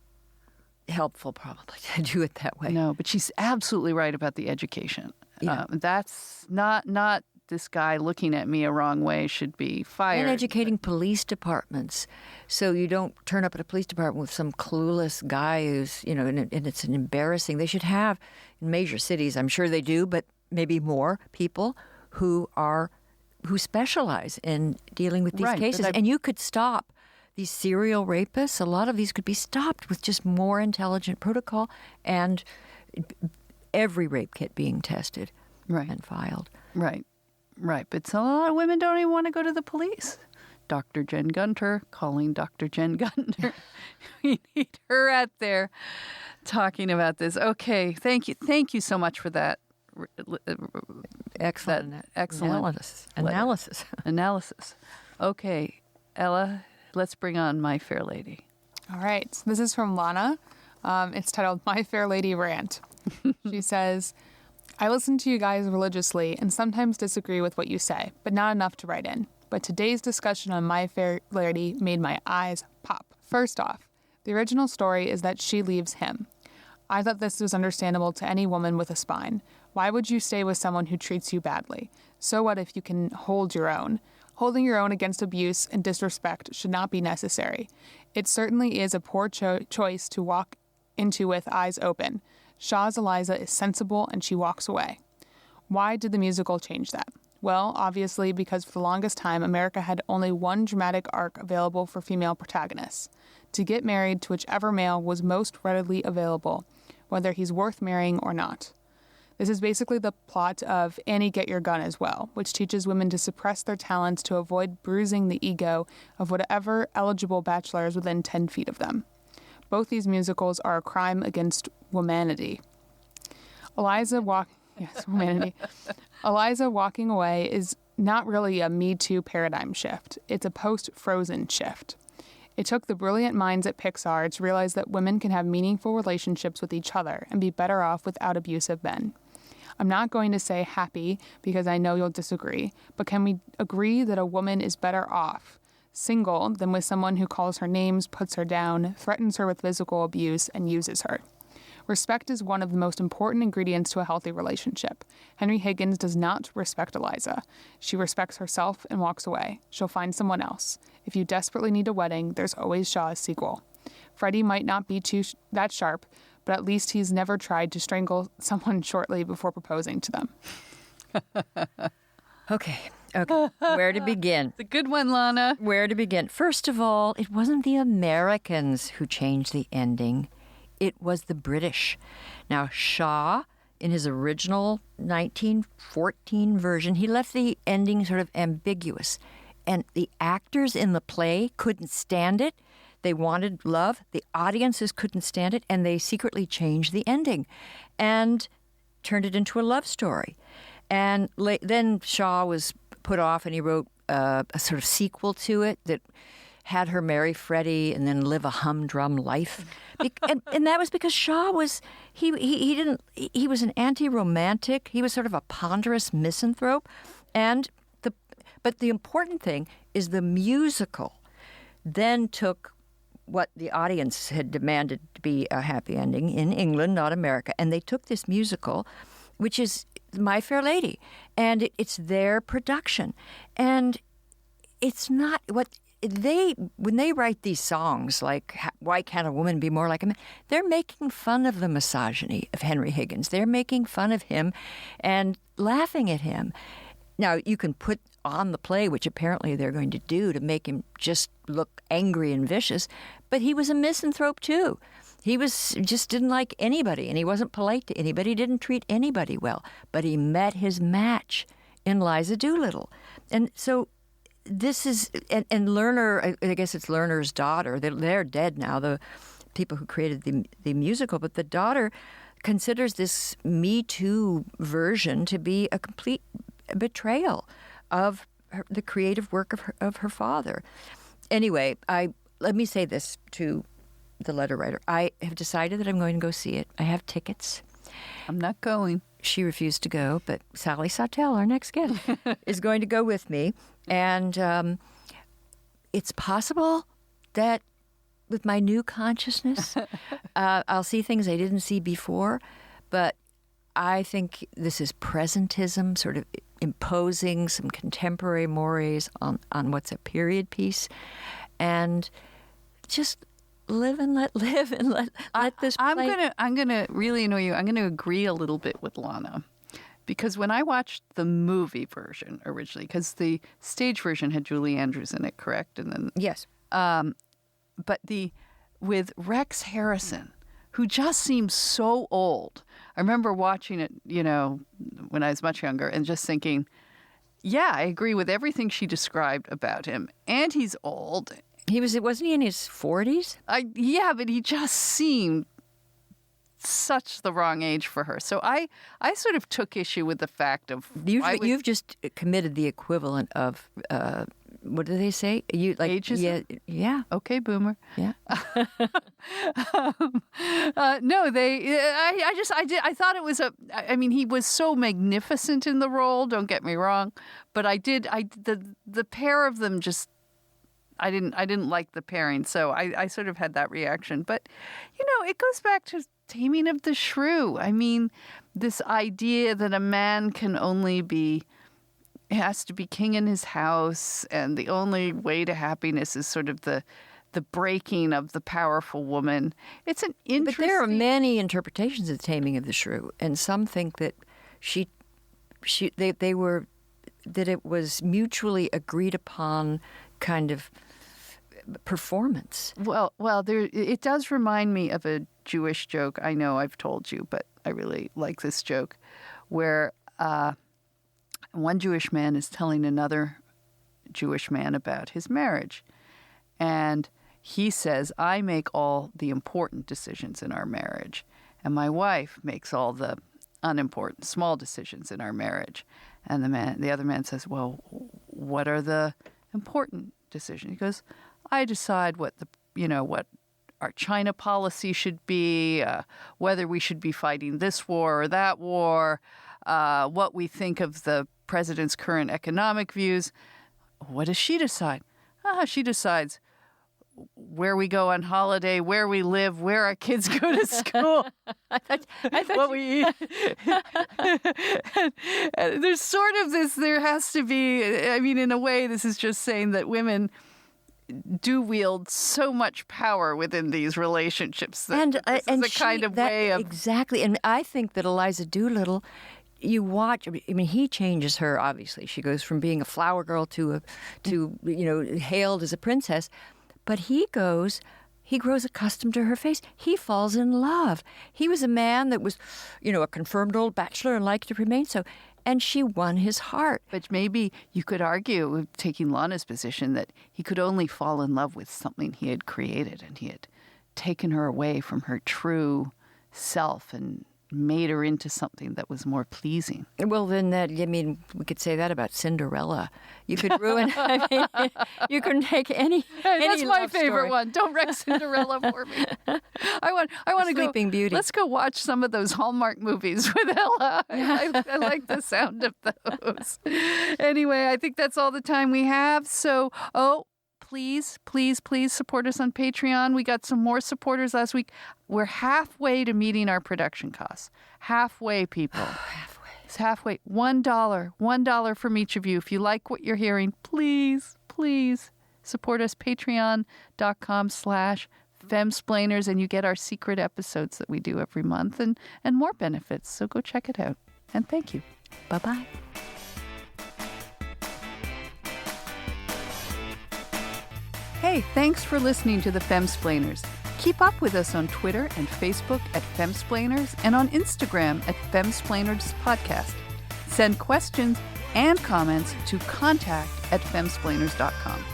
helpful probably to do it that way. No, but she's absolutely right about the education. Yeah. That's not this guy looking at me a wrong way should be fired. And educating police departments so you don't turn up at a police department with some clueless guy who's, you know, and it's an embarrassing. They should have, in major cities, I'm sure they do, but maybe more people who specialize in dealing with these cases. And you could stop these serial rapists. A lot of these could be stopped with just more intelligent protocol and every rape kit being tested and filed. Right, but a lot of women don't even want to go to the police. Dr. Jen Gunter, calling Dr. Jen Gunter. We need her out there talking about this. Okay, thank you so much for that. Excellent analysis. Okay, Ella, let's bring on My Fair Lady. All right, so this is from Lana. It's titled My Fair Lady Rant. She says, I listen to you guys religiously and sometimes disagree with what you say, but not enough to write in. But today's discussion on My Fair Lady made my eyes pop. First off, the original story is that she leaves him. I thought this was understandable to any woman with a spine. Why would you stay with someone who treats you badly? So what if you can hold your own? Holding your own against abuse and disrespect should not be necessary. It certainly is a poor choice to walk into with eyes open. Shaw's Eliza is sensible and she walks away. Why did the musical change that? Well, obviously because for the longest time, America had only one dramatic arc available for female protagonists. To get married to whichever male was most readily available, whether he's worth marrying or not. This is basically the plot of Annie Get Your Gun as well, which teaches women to suppress their talents to avoid bruising the ego of whatever eligible bachelor is within 10 feet of them. Both these musicals are a crime against womanity. Eliza walking away is not really a Me Too paradigm shift. It's a post-Frozen shift. It took the brilliant minds at Pixar to realize that women can have meaningful relationships with each other and be better off without abusive men. I'm not going to say happy because I know you'll disagree, but can we agree that a woman is better off single than with someone who calls her names, puts her down, threatens her with physical abuse, and uses her? Respect is one of the most important ingredients to a healthy relationship. Henry Higgins does not respect Eliza. She respects herself and walks away. She'll find someone else. If you desperately need a wedding, there's always Shaw's sequel. Freddie might not be that sharp, but at least he's never tried to strangle someone shortly before proposing to them. Okay. Where to begin? The good one, Lana. Where to begin? First of all, it wasn't the Americans who changed the ending. It was the British. Now, Shaw, in his original 1914 version, he left the ending sort of ambiguous. And the actors in the play couldn't stand it. They wanted love. The audiences couldn't stand it. And they secretly changed the ending and turned it into a love story. And then Shaw was put off and he wrote a sort of sequel to it that had her marry Freddie and then live a humdrum life. And that was because Shaw was, he was an anti-romantic. He was sort of a ponderous misanthrope. But the important thing is the musical then took what the audience had demanded to be a happy ending in England, not America, and they took this musical, which is My Fair Lady, and it's their production. And it's not what when they write these songs like Why Can't a Woman Be More Like a Man, they're making fun of the misogyny of Henry Higgins. They're making fun of him and laughing at him. Now, you can put on the play, which apparently they're going to do to make him just look angry and vicious, but he was a misanthrope too. He just didn't like anybody, and he wasn't polite to anybody. He didn't treat anybody well, but he met his match in Liza Doolittle. And so this is, and Lerner, I guess it's Lerner's daughter. They're dead now, the people who created the musical, but the daughter considers this Me Too version to be a complete betrayal of the creative work of her father. Anyway, let me say this to the letter writer. I have decided that I'm going to go see it. I have tickets. I'm not going. She refused to go, but Sally Sautel, our next guest, is going to go with me. And it's possible that with my new consciousness, I'll see things I didn't see before. But I think this is presentism, sort of imposing some contemporary mores on what's a period piece. And just live and let live and let this play. I'm gonna really annoy you. I'm gonna agree a little bit with Lana, because when I watched the movie version originally, because the stage version had Julie Andrews in it, correct? And then Yes. But with Rex Harrison, who just seems so old. I remember watching it, when I was much younger, and just thinking, yeah, I agree with everything she described about him. And he's old. Wasn't he in his 40s? Yeah, but he just seemed such the wrong age for her. So I sort of took issue with the fact of You've just committed the equivalent of what do they say? Ageism? Yeah. Okay, boomer. Yeah. No, I thought it was he was so magnificent in the role, don't get me wrong, but the pair of them just, I didn't like the pairing, so I sort of had that reaction. But, it goes back to Taming of the Shrew. I mean, this idea that a man can only has to be king in his house, and the only way to happiness is sort of the breaking of the powerful woman. It's an interesting... But there are many interpretations of the Taming of the Shrew, and some think that that it was mutually agreed upon kind of performance. Well, it does remind me of a Jewish joke. I know I've told you, but I really like this joke, where one Jewish man is telling another Jewish man about his marriage. And he says, I make all the important decisions in our marriage, and my wife makes all the unimportant, small decisions in our marriage. And the other man says, well, what are the important decisions? He goes, I decide what our China policy should be, whether we should be fighting this war or that war, what we think of the president's current economic views. What does she decide? She decides where we go on holiday, where we live, where our kids go to school, what we eat. And there's sort of this, there has to be, in a way, this is just saying that women do wield so much power within these relationships. That this is a kind of way of... Exactly. And I think that Eliza Doolittle, you watch, he changes her, obviously. She goes from being a flower girl to hailed as a princess. But he grows accustomed to her face. He falls in love. He was a man that was, a confirmed old bachelor and liked to remain so. And she won his heart. But maybe you could argue, taking Lana's position, that he could only fall in love with something he had created, and he had taken her away from her true self and made her into something that was more pleasing. Well, then we could say that about Cinderella. You could ruin, you could take any That's my love favorite story. one. Don't wreck Cinderella for me. I want to go. Sleeping Beauty. Let's go watch some of those Hallmark movies with Ella. I like the sound of those. Anyway, I think that's all the time we have. So, please, please, please support us on Patreon. We got some more supporters last week. We're halfway to meeting our production costs. Halfway, people. It's halfway. $1 from each of you. If you like what you're hearing, please, please support us. Patreon.com/Femsplainers, and you get our secret episodes that we do every month and more benefits. So go check it out. And thank you. Bye-bye. Hey, thanks for listening to the Femsplainers. Keep up with us on Twitter and Facebook at Femsplainers and on Instagram at Femsplainers Podcast. Send questions and comments to contact@femsplainers.com.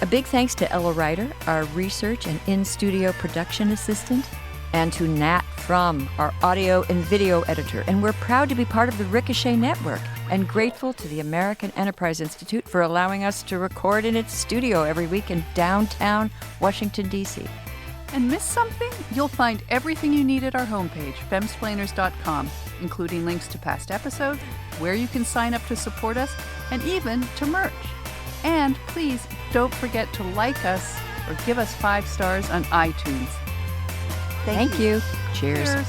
A big thanks to Ella Ryder, our research and in-studio production assistant, and to Nat Frum, our audio and video editor. And we're proud to be part of the Ricochet Network and grateful to the American Enterprise Institute for allowing us to record in its studio every week in downtown Washington, D.C. And miss something? You'll find everything you need at our homepage, femsplainers.com, including links to past episodes, where you can sign up to support us, and even to merch. And please don't forget to like us or give us 5 stars on iTunes. Thank you. Cheers. Cheers.